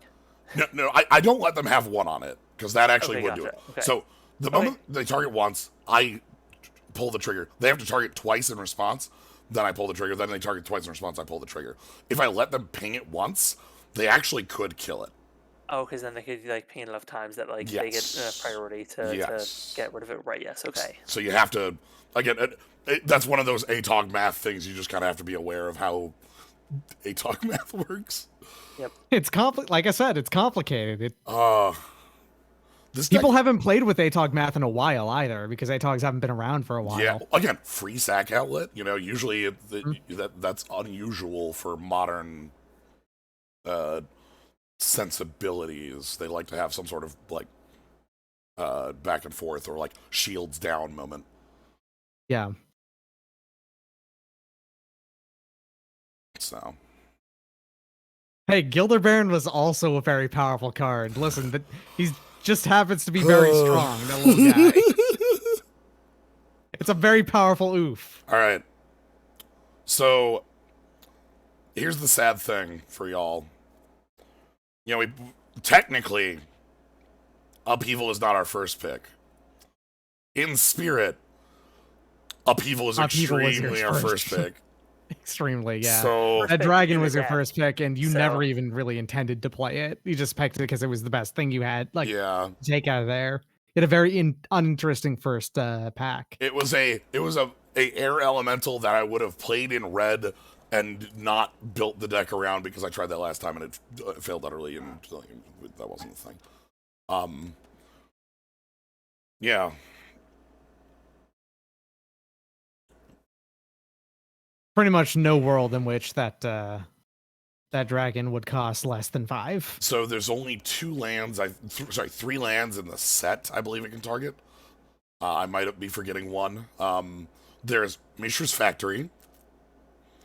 No, I don't let them have one on it because that actually would do it. Okay. So the moment they target once, I pull the trigger. They have to target twice in response. Then I pull the trigger. Then they target twice in response. I pull the trigger. If I let them ping it once, they actually could kill it. Oh, because then they could like ping enough times that like they get enough priority to get rid of it. Right? Yes. Okay. So you have to again. That's one of those ATOG math things. You just kind of have to be aware of how ATOG math works. Yep. It's like I said, it's complicated. People haven't played with ATOG math in a while either, because ATOGs haven't been around for a while. Yeah, again, free sack outlet. Usually that's unusual for modern sensibilities. They like to have some sort of like back and forth or like shields down moment. Yeah. So. Hey, Gilder Baron was also a very powerful card. Listen, he just happens to be very strong, that little guy. It's a very powerful oof. All right. So, here's the sad thing for y'all. Technically, Upheaval is not our first pick. In spirit, Upheaval is extremely our first pick. Extremely, yeah. So that dragon was your first pick, and you never even really intended to play it. You just picked it because it was the best thing you had. Take out of there. It had a very uninteresting first pack. It was a air elemental that I would have played in red and not built the deck around because I tried that last time and it failed utterly, and that wasn't the thing. Yeah. Pretty much no world in which that dragon would cost less than 5. So there's only 3 lands in the set, I believe it can target. I might be forgetting one. There's Mishra's Factory.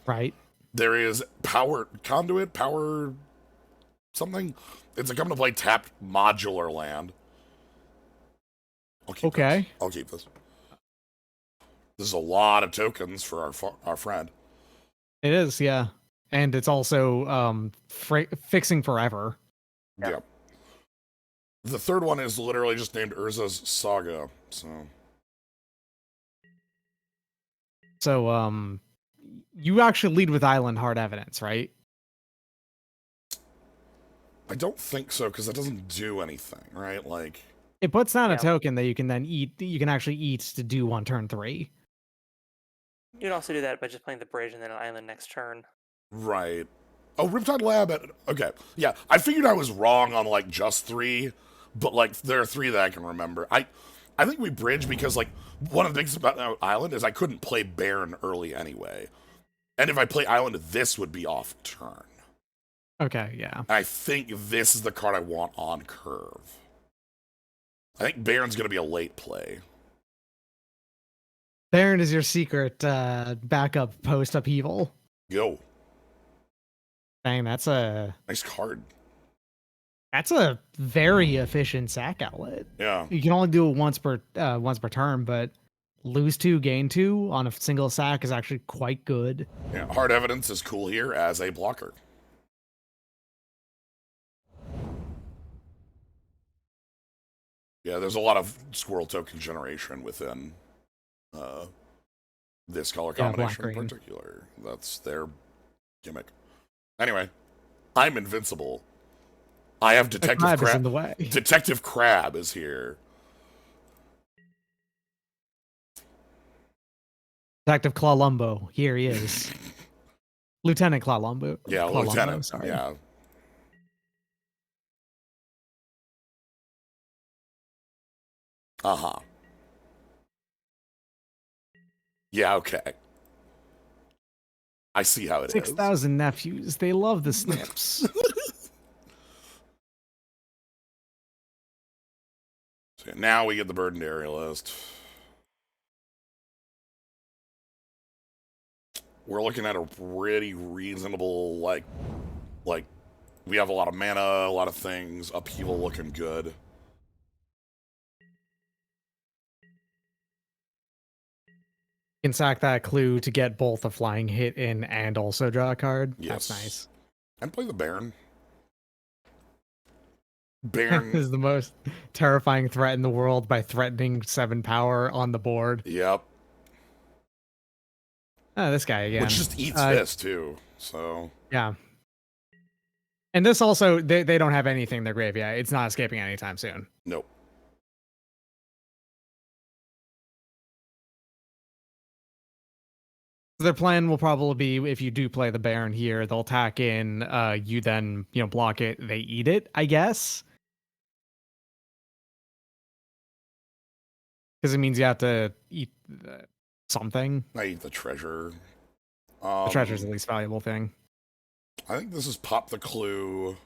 Right. There is Power Conduit, Power something. It's a come to play tapped modular land. I'll keep this. This is a lot of tokens for our friend. It is, yeah. And it's also fixing forever. Yeah. The third one is literally just named Urza's Saga. So, you actually lead with Island Hard Evidence, right? I don't think so, because that doesn't do anything, right? Like, it puts down a token that you can then eat. You can actually eat to do on turn 3. You can also do that by just playing the bridge and then an island next turn. Right. Oh, Riptide Lab. Okay. Yeah, I figured I was wrong on like just 3, but like there are 3 that I can remember. I think we bridge because like one of the things about Island is I couldn't play Baron early anyway, and if I play Island, this would be off turn. Okay. Yeah. I think this is the card I want on curve. I think Baron's gonna be a late play. Baron is your secret backup post Upheaval. Yo. Dang, that's a nice card. That's a very efficient sack outlet. Yeah. You can only do it once per turn, but lose 2, gain 2 on a single sack is actually quite good. Yeah, Hard Evidence is cool here as a blocker. Yeah, there's a lot of squirrel token generation within this color combination in particular. That's their gimmick. Anyway, I'm invincible. I have The Detective crab is in Crab. the way. Detective Crab is here. Detective Clawlumbo. Here he is. Lieutenant Clawlumbo. Yeah, Clawlumbo, Lieutenant. sorry. Yeah. Uh-huh. Yeah, okay. I see how it is. 6,000 nephews. They love the snips. So now we get the burdened area list. We're looking at a pretty reasonable, like we have a lot of mana, a lot of things. Upheaval looking good. You can sack that clue to get both a flying hit in and also draw a card. Yes. That's nice. And play the Baron. This Baron. is the most terrifying threat in the world by threatening 7 power on the board. Yep. Oh, this guy again. Which just eats this too. So yeah. And this also, they don't have anything in their graveyard. It's not escaping anytime soon. nope. Their plan will probably be, if you do play the Baron here, they'll attack in, you then, block it, they eat it, I guess. Because it means you have to eat something. I eat the treasure. The treasure's the least valuable thing. I think this is pop the clue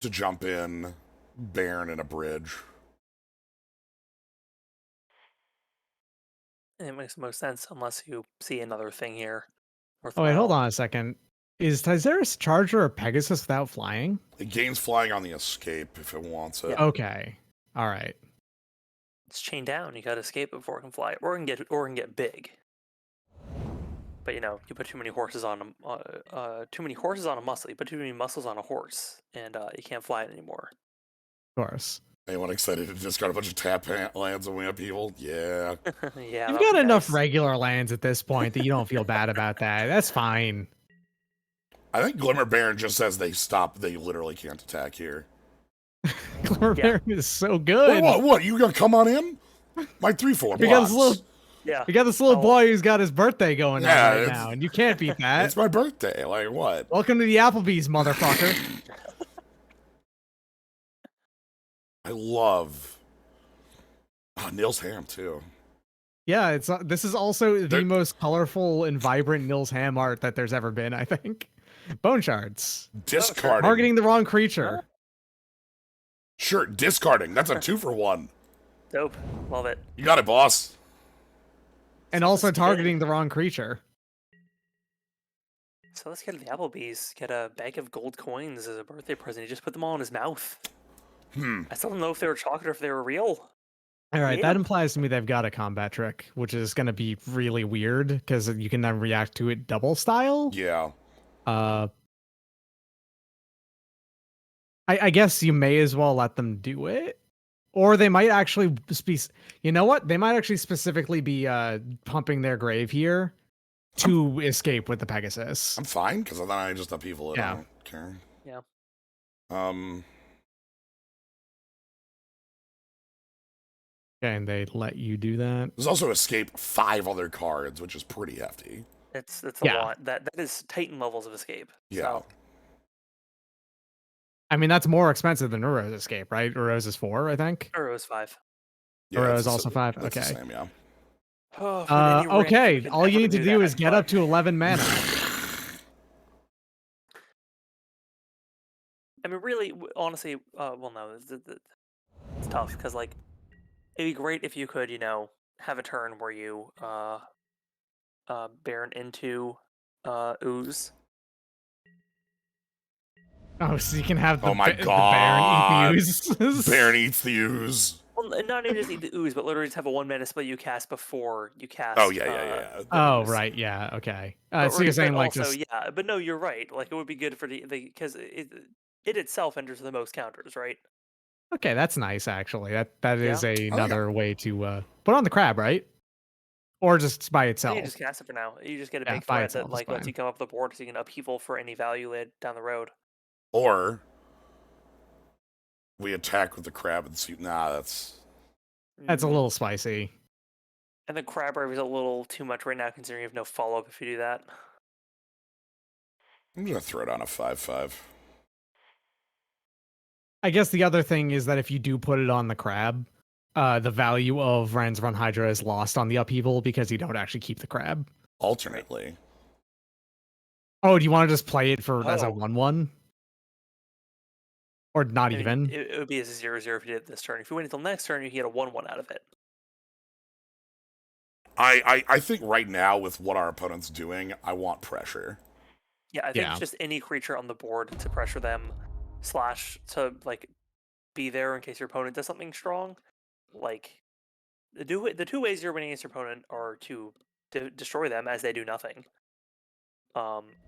to jump in, Baron in a bridge. It makes the most sense unless you see another thing here. Oh, wait, hold on a second. Is Tyzeris Charger or Pegasus without flying? It gains flying on the escape if it wants it. Okay. All right. It's chained down. You gotta escape before it can fly, or it can get big. But you put too many horses on a muscle. You put too many muscles on a horse, and you can't fly it anymore. Of course. Anyone excited to discard a bunch of tap lands and win Upheaval? Yeah. Yeah, You've that'd got be enough nice. regular lands at this point that you don't feel bad about that. That's fine. I think Glimmer Baron just says they stop. They literally can't attack here. Glimmer Baron is so good. What? You gonna come on in? My 3/4 We got this blocks. Yeah. We got this little boy who's got his birthday going on right it's- now, and you can't beat that. It's my birthday. Like what? Welcome to the Applebee's, motherfucker. I love Nils Ham too. Yeah, this is also the They're- most colorful and vibrant Nils Ham art that there's ever been, I think. Bone shards. Discarding. Targeting the wrong creature. Sure, discarding. That's a 2-for-1. Dope. Love it. You got it, boss. And also targeting the wrong creature. So let's get to the Applebee's. Get a bag of gold coins as a birthday present. You just put them all in his mouth. I still don't know if they were chocolate or if they were real. All right, Yeah. that implies to me they've got a combat trick, which is going to be really weird because you can then react to it double style. Yeah. I guess you may as well let them do it. Or they might actually be, you know what? They might actually specifically be pumping their grave here to escape with the Pegasus. I'm fine because then I just Upheaval it. Yeah. I don't care. Yeah. Okay, and they let you do that. There's also escape 5 other cards, which is pretty hefty. It's a Yeah. lot. That is Titan levels of escape. Yeah. So, I mean, that's more expensive than Uro's escape, right? Uro's is 4, I think. or it was 5. Yeah, Uro it's is the also sa- 5. That's the Okay. same, yeah. Oh, if we had any rank, we Okay, could all you never need to do that, is get but- up to 11 mana. I mean, really, honestly, well, no, it's tough because it'd be great if you could, have a turn where you Baron into ooze. Oh, so you can have the, Oh my the God. Baron eat the ooze. Baron eats the ooze. Well, not even just eat the ooze, but literally just have a 1-mana spell you cast before you cast. Oh, yeah. the Oh, ooze. right, yeah, okay. But So you're saying like also, just yeah, but no, you're right. Like it would be good for the because it itself enters the most counters, right? okay, that's nice actually. That is yeah. another way to put on the crab, right? Or just by So itself. you just cast it for now. You just get a Yeah, big by threat itself that is lets fine. you come up the board so you can upheaval for any value down the road. Or We attack with the crab and see. Nah, that's That's a little spicy. And the crab wave is a little too much right now, considering you have no follow up if you do that. I'm gonna throw down a 5/5. I guess the other thing is that if you do put it on the crab, the value of Ren's Run Hydra is lost on the upheaval because you don't actually keep the crab. Alternately, Oh, do you want to just play it for as a Oh. 1/1? Or not I mean, even? it would be a 0/0 if you did it this turn. If you wait until next turn, you get a 1/1 out of it. I think right now with what our opponent's doing, I want pressure. Yeah, I think it's just any creature on the board to pressure them, / to like be there in case your opponent does something strong. Like the two ways you're winning against your opponent are to destroy them as they do nothing,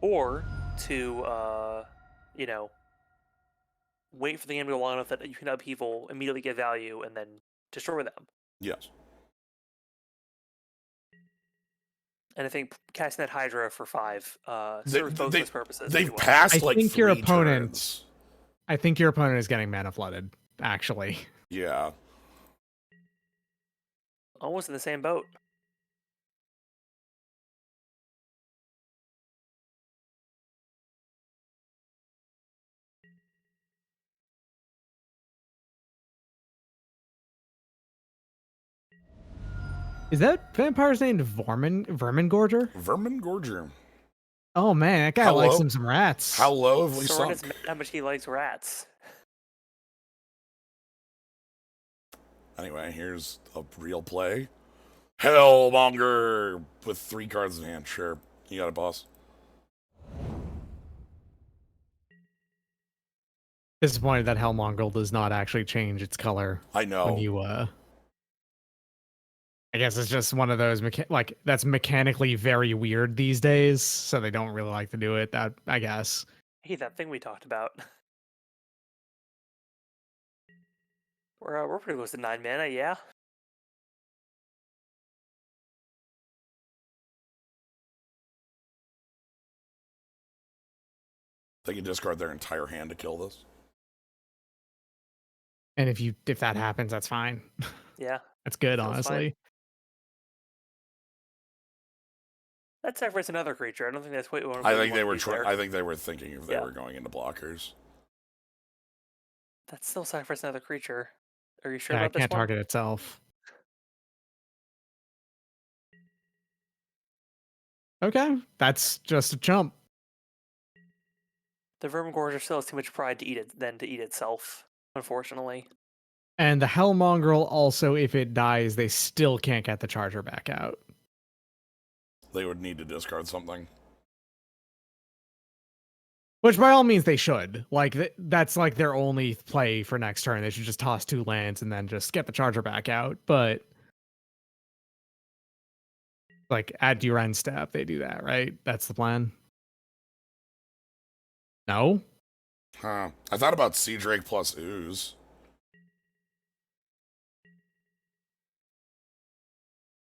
or to wait for the game to go long enough that you can upheaval, immediately get value, and then destroy them. Yes. And I think casting that Hydra for 5 serves both those purposes. They've passed like 3 turns. I think your opponent is getting mana flooded, actually. Yeah. Almost in the same boat. Is that vampire's named Vermingorger? Vermingorger. Oh man, that guy likes him some rats. How low have we Soren sunk? how much he likes rats. Anyway, here's a real play. Hellmonger with 3 cards in hand. Sure. You got it, boss. Disappointed that Hellmonger does not actually change its color. I know. When you, I guess it's just one of those, that's mechanically very weird these days, so they don't really like to do it, that, I guess. Hey, that thing we talked about. We're pretty close to 9 mana, yeah? They can discard their entire hand to kill this. And if that happens, that's fine. Yeah. That's good, Feels honestly. fine. That sacrifices another creature. I don't think that's what I think they were thinking if they were going into blockers. That's still sacrifice another creature. Are you sure Yeah, about it this can't one? target itself. Okay, that's just a chump. The Vermingorger still has too much pride to eat itself, unfortunately. And the Hellmonger also, if it dies, they still can't get the charger back out. They would need to discard something. Which by all means they should. Like, that's like their only play for next turn. They should just toss 2 lands and then just get the charger back out. But like at your end step, they do that, right? That's the plan. No? Huh. I thought about Sea Drake plus Ooze.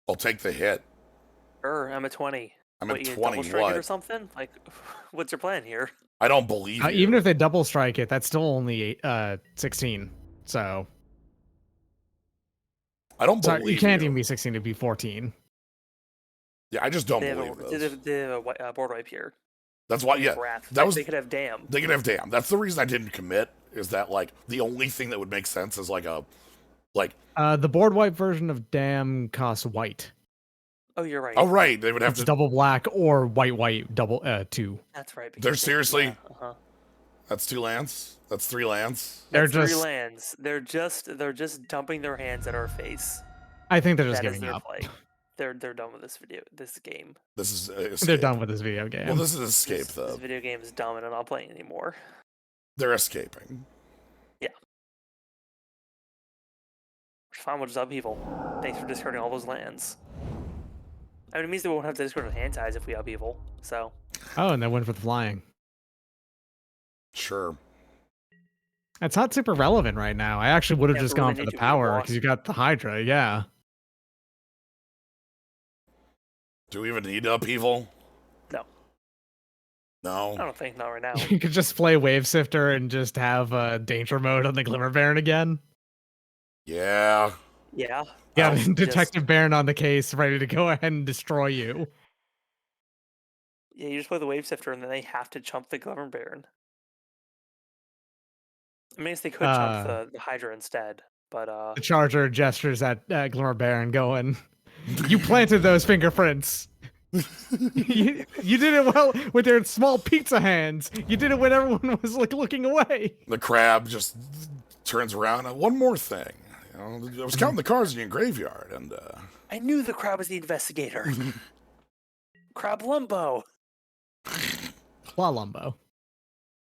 I'll take the hit. Sure, I'm at 20. I'm What, at you 20 double strike what? it or something? Like, what's your plan here? I don't believe you. Even if they double strike it, that's still only 16. So I don't believe you can't even be 16 to be 14. Yeah, I just don't believe this. They have a board wipe here. That's why, yeah. Wrath. They could have Damn. They could have Damn. That's the reason I didn't commit, is that, like, the only thing that would make sense is, like, the board wipe version of Damn costs white. Oh, you're right. Oh, right. They would have to double black or white double 2. That's right. They're seriously. Yeah, uh-huh. That's 2 lands. That's 3 lands. That's 3 lands. They're just dumping their hands at our face. I think they're just giving up. Play. They're done with this game. This is Escape. They're done with this video game. Well, this is Escape, though. This video game is dumb and I'm not playing anymore. They're escaping. Yeah. Fine, we'll just Upheaval. Thanks for discarding all those lands. I mean, it means they won't have to discard with hand ties if we Upheaval, so. Oh, and they went for the flying. Sure. It's not super relevant right now. I actually would have just gone for the power because you got the Hydra, yeah. Do we even need Upheaval? No. No. I don't think not right now. You could just play Wave Sifter and just have danger mode on the Glimmer Baron again. Yeah. Yeah. Yeah, Just- Detective Baron on the case, ready to go ahead and destroy you. Yeah, you just play the Wave Sifter, and then they have to chump the Glimmer Baron. I mean, they could chump the Hydra instead, but The Charger gestures at Glimmer Baron, going, "You planted those fingerprints. you did it well with their small pizza hands. You did it when everyone was like looking away." The crab just turns around. One more thing. You know, I was counting the cars in your graveyard, and I knew the crab was the investigator. Crab Lumbo. Claw Lumbo.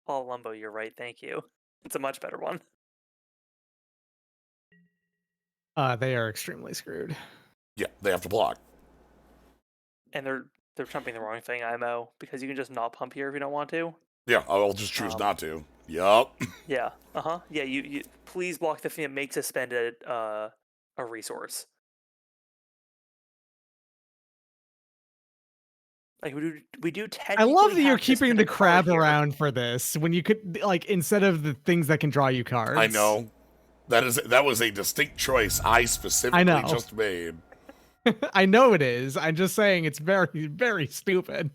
Paul Lumbo, you're right. Thank you. It's a much better one. They are extremely screwed. yeah, they have to block. And they're chumping the wrong thing, IMO, because you can just not pump here if you don't want to. Yeah, I'll just choose not to. Yup. Yeah. Yeah. You please block the thing that makes us spend a resource. Like we do I technically. love that you're have to keeping spend the a card crab here. around for this when you could, like, instead of the things that can draw you cards. I know. That was a distinct choice I specifically know. just made. I know it is. I'm just saying it's very, very stupid.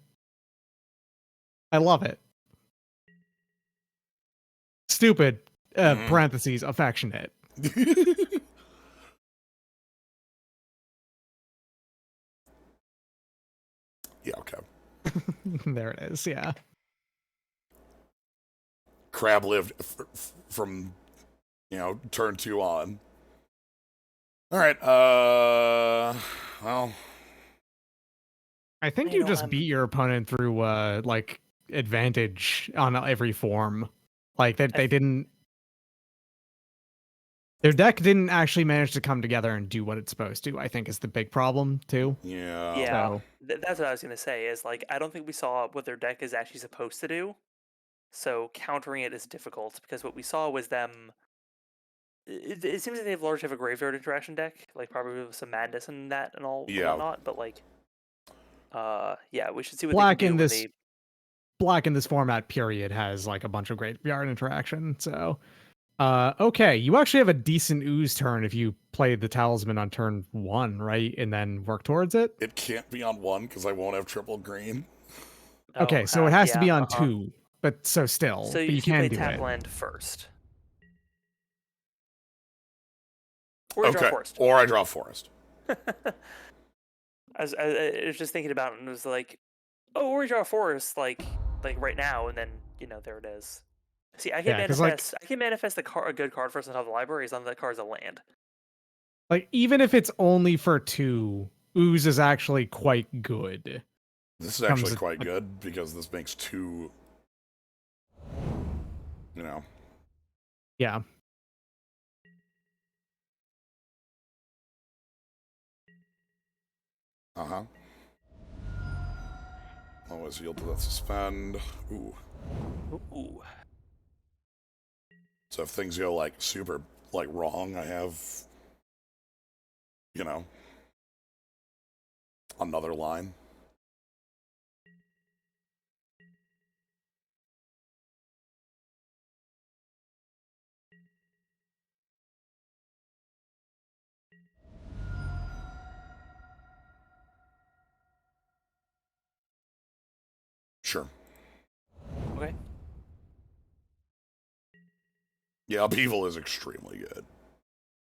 I love it. Stupid, parentheses, affectionate. Yeah, okay. There it is, yeah. Crab lived from, turn 2 on. All right, well. I think You you know, just I'm- beat your opponent through, like, advantage on every form. Like, they didn't... Their deck didn't actually manage to come together and do what it's supposed to, I think is the big problem, too. Yeah. Yeah, So- that's what I was gonna say. Is like I don't think we saw what their deck is actually supposed to do. So countering it is difficult because what we saw was them. It seems like they have largely have a graveyard interaction deck, like probably with some madness and that and all Yeah. whatnot. But like, yeah, we should see what Black they can in do when this- they. Black in this format, period, has, like, a bunch of graveyard interaction, so... okay, you actually have a decent ooze turn if you play the talisman on turn 1, right? And then work towards it? It can't be on 1 because I won't have triple green. Okay, so it has to be on 2, but so still, So but you you can can play do tap it. land first. Or you draw Okay, forest. or I draw forest. I was just thinking about it and it was like, oh, or we draw a forest like right now, and then there it is. See, I can Yeah, 'cause, like- manifest. I can manifest a good card first on top of the library as long as that card's a land. Like, even if it's only for 2, ooze is actually quite good. This is actually Comes- quite good because this makes 2. Yeah. Uh-huh. Always yield to that suspend. Ooh. Ooh. So if things go like super like wrong, I have another line. Sure. Okay. Yeah, Upheavel is extremely good.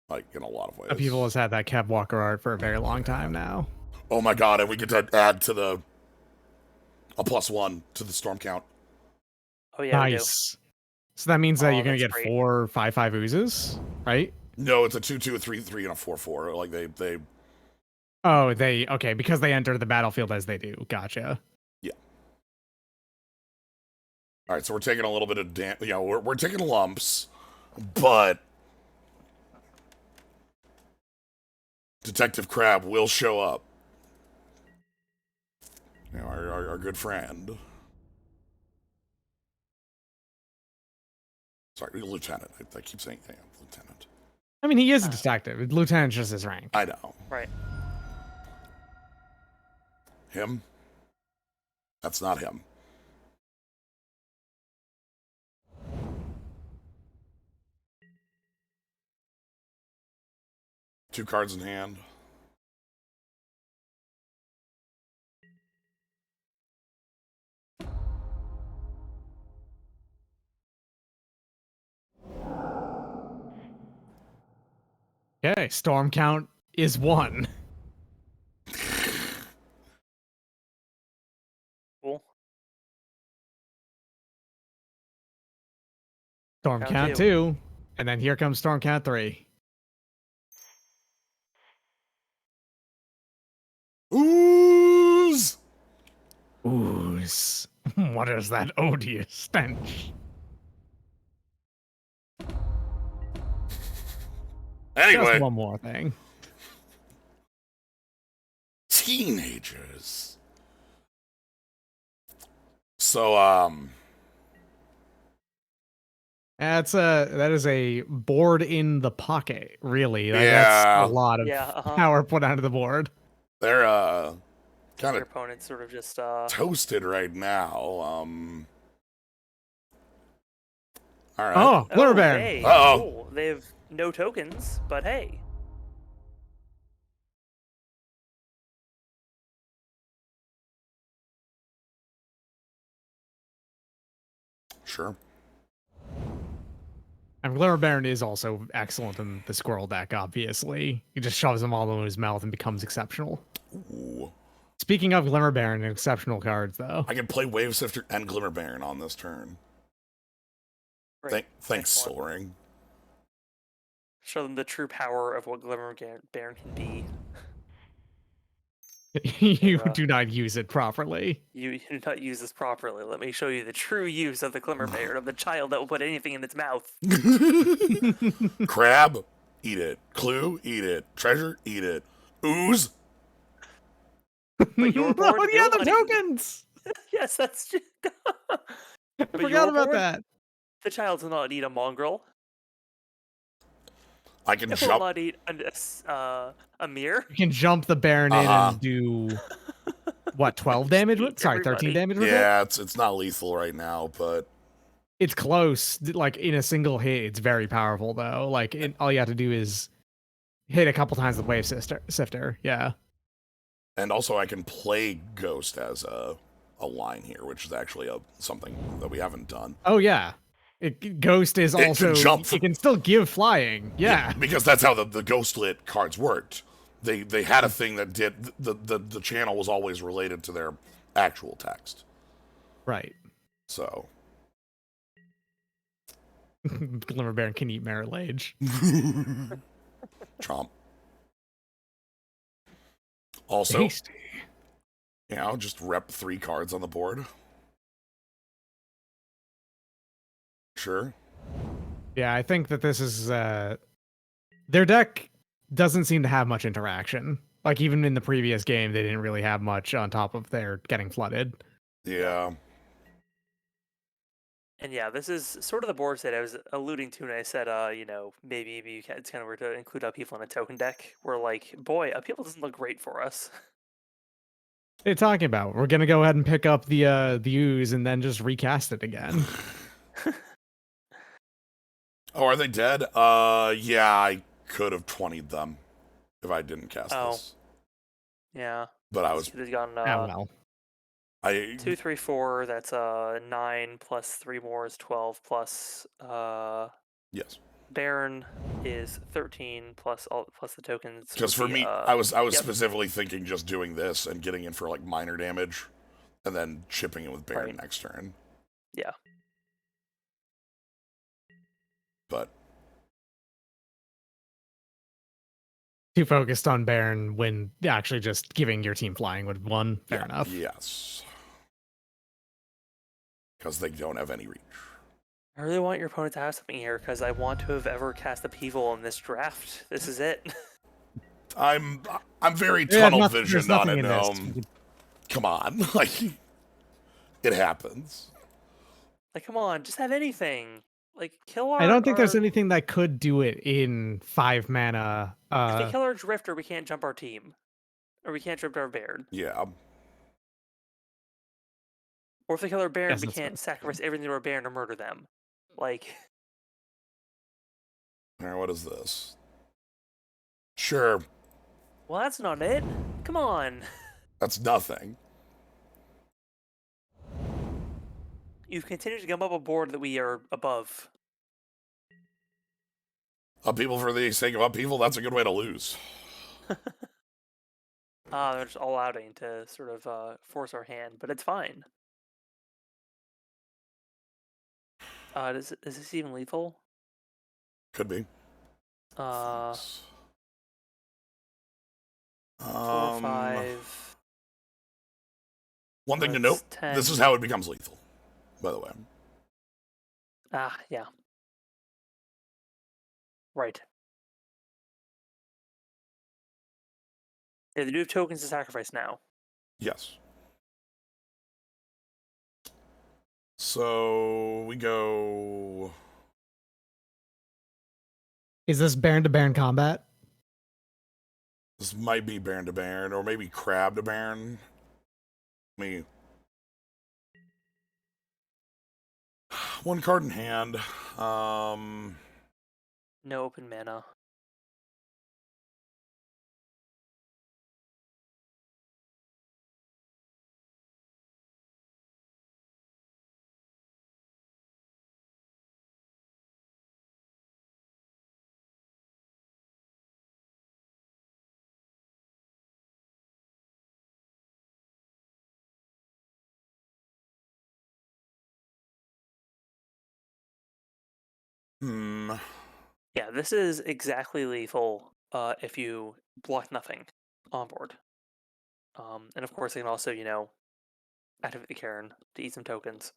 Like, in a lot of ways. Upheaval has had that Kev Walker art for a very long time now. Oh my god, and we get to add to a +1 to the storm count. Oh yeah. Nice. So that means that Oh, you're going to that's get great. 4 5/5 oozes, right? No, it's a 2/2, a 3/3, and a 4/4. Like, they Oh, okay, because they enter the battlefield as they do. Gotcha. All right, so we're taking a little bit of we're taking lumps, but Detective Crab will show up. Our good friend. Sorry, Lieutenant. I keep saying Lieutenant. I mean, he is a detective. Lieutenant's just his rank. I know. Right. Him? That's not him. 2 cards in hand. Okay, storm count is 1. Cool. Storm count 2. And then here comes storm count 3. Ooze! Ooze. What is that odious stench? Anyway, Just one more thing. teenagers. So, That is a board in the pocket, really. Like, Yeah. That's a lot of Yeah, power put onto the board. they're, Your kind of opponent's sort of just toasted right now. Alright. Oh, Glimmer Baron. Hey, Uh-oh. cool. They have no tokens, but hey. Sure. And Glimmer Baron is also excellent in the Squirrel deck, obviously. He just shoves them all in his mouth and becomes exceptional. Ooh. Speaking of Glimmer Baron and exceptional cards, though. I can play Wave Sifter and Glimmer Baron on this turn. Great. Thanks, Excellent. Soaring. Show them the true power of what Glimmer Baron can be. You Yeah. do not use it properly. You do not use this properly. Let me show you the true use of the Glimmer Baron, of the child that will put anything in its mouth. Crab, eat it. Clue, eat it. Treasure, eat it. Ooze. But your board, Oh, yeah, will the not eat- tokens! Yes, that's true. I forgot about that. The child will not eat a mongrel. I can It will jump. not eat a mirror. You can jump the Baron in and do, what, 12 damage with? Sorry, 13 Everybody. damage with it? Yeah, it's not lethal right now, but It's close. Like, in a single hit, it's very powerful, though. Like, all you have to do is hit a couple times with Wave Sifter. Yeah. and also I can play Ghost as a line here, which is actually something that we haven't done. Oh, yeah. Ghost is It also... can jump It can still give flying. Yeah. because that's how the Ghostlit cards worked. They had a thing that did the channel was always related to their actual text. Right. So Glimmer Baron can eat Merilage. Trump. Also, Tasty. just rep 3 cards on the board. Sure. Yeah, I think that this is their deck doesn't seem to have much interaction. Like even in the previous game, they didn't really have much on top of their getting flooded. Yeah. And yeah, this is sort of the board that I was alluding to when I said, maybe it's kind of weird to include Upheaval in a token deck. Where like, boy, Upheaval doesn't look great for us. What are you talking about? We're gonna go ahead and pick up the ooze and then just recast it again. Oh, are they dead? Yeah, I could have 20'd them if I didn't cast this. Yeah. But I was Could have gone Oh well. 2, 3, 4. That's 9 plus 3 more is 12 plus yes. Baron is 13 plus the tokens. Because for would be, me, I was yep. specifically thinking just doing this and getting in for like minor damage, and then chipping it with Baron Right. next turn. Yeah. But Too focused on Baron when actually just giving your team flying would have won. Fair enough. Yes. Because they don't have any reach. I really want your opponent to have something here because I want to have ever cast Upheaval in this draft. This is it. I'm very Yeah, tunnel there's visioned on nothing it. in this. Come on, like it happens. Like, come on, just have anything. Like, kill our. I don't think there's our- anything that could do it in 5 mana. If they kill our Drifter, we can't jump our team, or we can't jump our Baron. Yeah. Or if they kill our Baron, Yes, we that's can't right. sacrifice everything to our Baron to murder them. Like, All right, what is this? Sure, Well, that's not it. Come on. that's nothing. You've continued to come up a board that we are above. Upheaval for the sake of upheaval, that's a good way to lose. They're just all outing to sort of force our hand, but it's fine. Is this even lethal? Could be. Uh, Thanks. 4, 5. One thing to note, That's 10. this is how it becomes lethal, by the way. Yeah. Right. Yeah, they do have tokens to sacrifice now. Yes. So we go. Is this Baron to Baron combat? This might be Baron to Baron, or maybe Crab to Baron. Me. One card in hand. No open mana. Yeah, this is exactly lethal if you block nothing on board. And of course, they can also, activate the Karen to eat some tokens.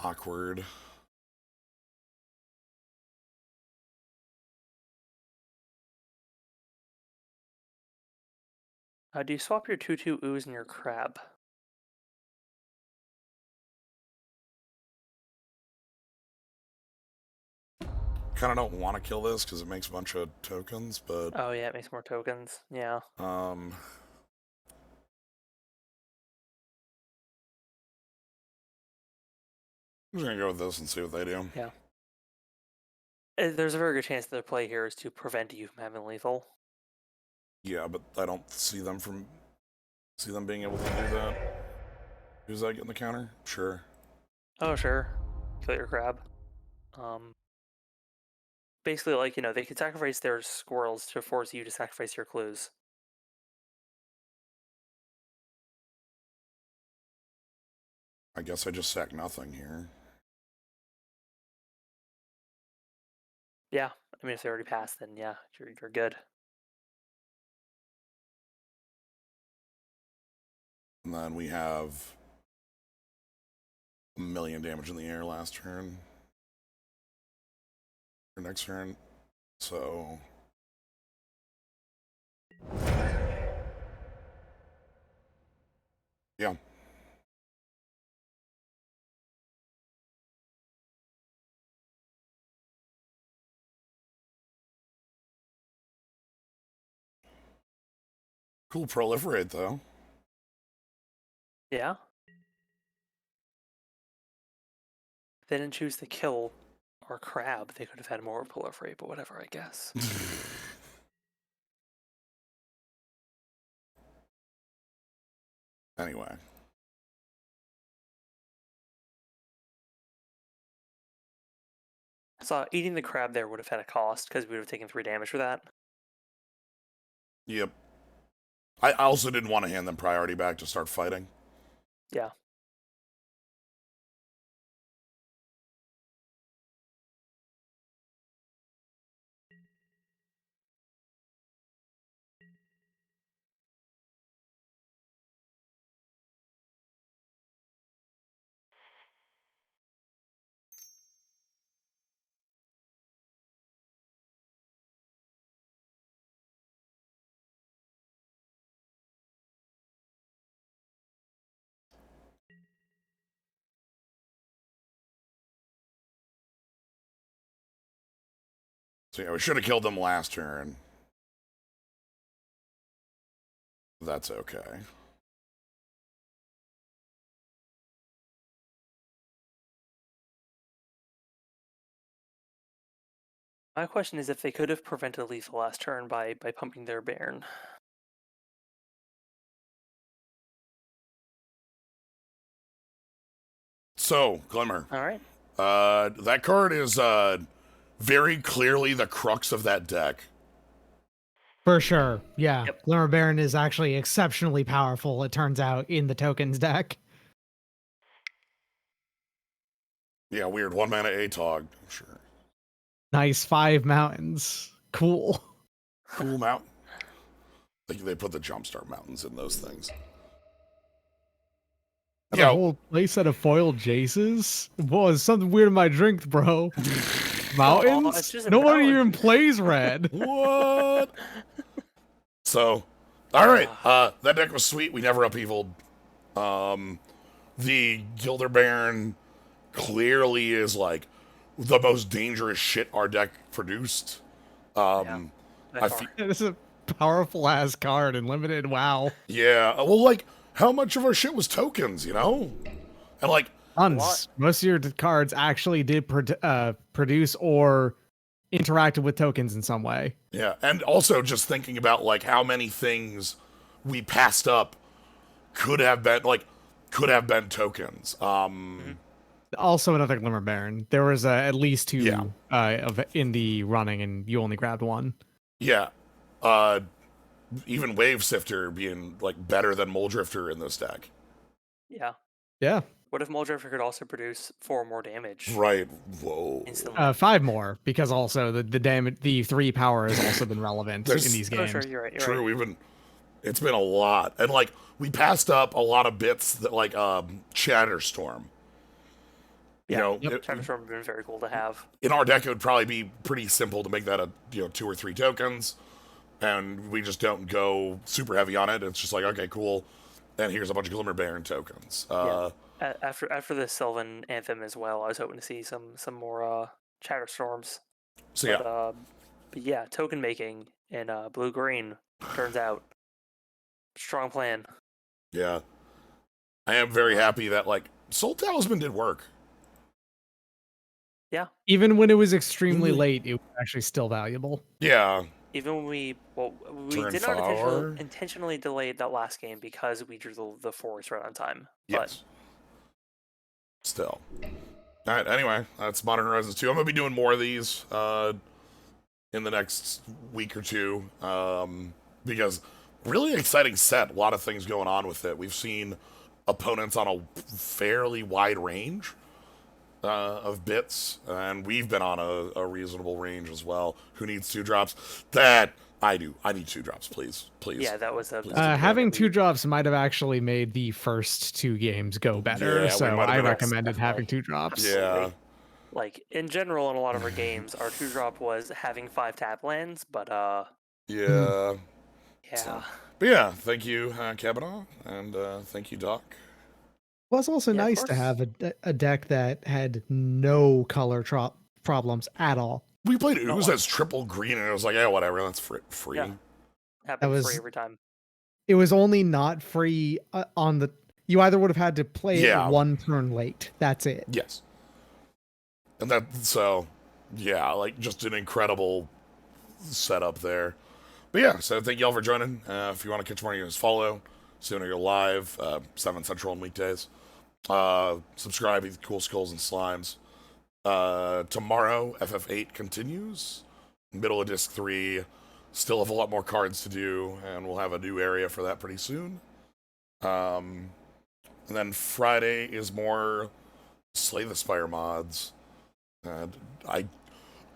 Awkward. Do you swap your 2/2 ooze and your crab? Kind of don't want to kill this because it makes a bunch of tokens, but Oh yeah, it makes more tokens. Yeah. I'm just gonna go with this and see what they do. Yeah. There's a very good chance that their play here is to prevent you from having lethal. Yeah, but I don't see them being able to do that. Who's that getting the counter? Sure. Oh sure, kill your crab. Basically, like they could sacrifice their squirrels to force you to sacrifice your clues. I guess I just sack nothing here. Yeah, I mean if they already passed, then yeah, you're good. And then we have a million damage in the air last turn. Or next turn. So yeah. Cool proliferate though. Yeah. If they didn't choose to kill our crab, they could have had more proliferate, but whatever, I guess. Anyway. So eating the crab there would have had a cost because we would have taken 3 damage for that. Yep. I also didn't want to hand them priority back to start fighting. Yeah. So yeah, we should have killed them last turn. That's okay. My question is if they could have prevented lethal last turn by pumping their Baron. So, Glimmer. All right. That card is very clearly the crux of that deck. For sure. Yeah. Yep. Glimmer Baron is actually exceptionally powerful, it turns out, in the tokens deck. Yeah, weird. 1 mana ATOG. Sure. Nice 5 mountains. Cool. Cool mountain. They put the Jumpstart mountains in those things. A whole playset of foiled Jaces? Whoa, there's something weird in my drink, bro. Mountains? it's just a Nobody mountain. even plays red. What? So, all right. That deck was sweet. We never upheavaled. The Gilder Baron clearly is like the most dangerous shit our deck produced. By I far. feel, This is a powerful ass card and limited. Wow. yeah. Well, like, how much of our shit was tokens, you know? And like, Tons. Most of your cards actually did produce or interacted with tokens in some way. yeah. And also just thinking about like how many things we passed up could have been tokens. Also, another Glimmer Baron. There was at least 2 Yeah. of in the running, and you only grabbed 1. Yeah. Even Wave Sifter being like better than Mulldrifter in this deck. Yeah. Yeah. What if Mulldrifter could also produce 4 more damage? Right. Whoa. Instantly. 5 more, because also the damage, the 3 power has also been relevant in There's- these Oh, games. sure, you're right. True. It's been a lot, and like we passed up a lot of bits that like Chatterstorm. You Yeah. know, Chatterstorm would have been very cool to have. in our deck it would probably be pretty simple to make that a 2 or 3 tokens, and we just don't go super heavy on it. It's just like, okay, cool, and here's a bunch of Glimmer Baron tokens. Yeah. After the Sylvan Anthem as well, I was hoping to see some more Chatterstorms. So yeah, But yeah, token making in blue green turns out strong plan. yeah, I am very happy that like Soul Talisman did work. Yeah. Even when it was extremely Really? late, it was actually still valuable. Yeah, Even when we Turn did not 4. intentionally delay that last game because we drew the forest right on time. yes. Still. All right. Anyway, that's Modern Horizons 2. I'm gonna be doing more of these in the next week or two because really exciting set. A lot of things going on with it. We've seen opponents on a fairly wide range of bits, and we've been on a reasonable range as well. Who needs 2 drops? That I do. I need 2 drops, please. Yeah, that was a Having 2 drops might have actually made the first 2 games go better, Yeah, we so might have I been recommended definitely. having 2 drops. Yeah. Like in general in a lot of our games, our 2-drop was having 5 tap lands, but Yeah. yeah. So- But yeah, thank you, Kabanaw, and thank you, Doc. It was also Yeah, of nice to course. have a deck that had no color problems at all. We played No, Ooze like- as triple green, and it was like, yeah, whatever, that's free. Yeah. Happened was- free every time. It was only not free on the. You either would have had to play Yeah. it 1 turn late. That's it. Yes. And yeah, like just an incredible setup there. But yeah, so thank you all for joining. If you want to catch more, you can just follow. Soon you're live, 7 Central on weekdays. Subscribe, eat cool skulls and slimes. Tomorrow, FF8 continues. Middle of Disc 3. Still have a lot more cards to do, and we'll have a new area for that pretty soon. And then Friday is more Slay the Spire mods. And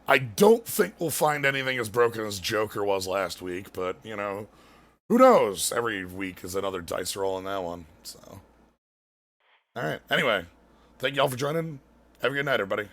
I don't think we'll find anything as broken as Joker was last week, but, who knows? Every week is another dice roll in that one, so. All right. Anyway, thank y'all for joining. Have a good night, everybody.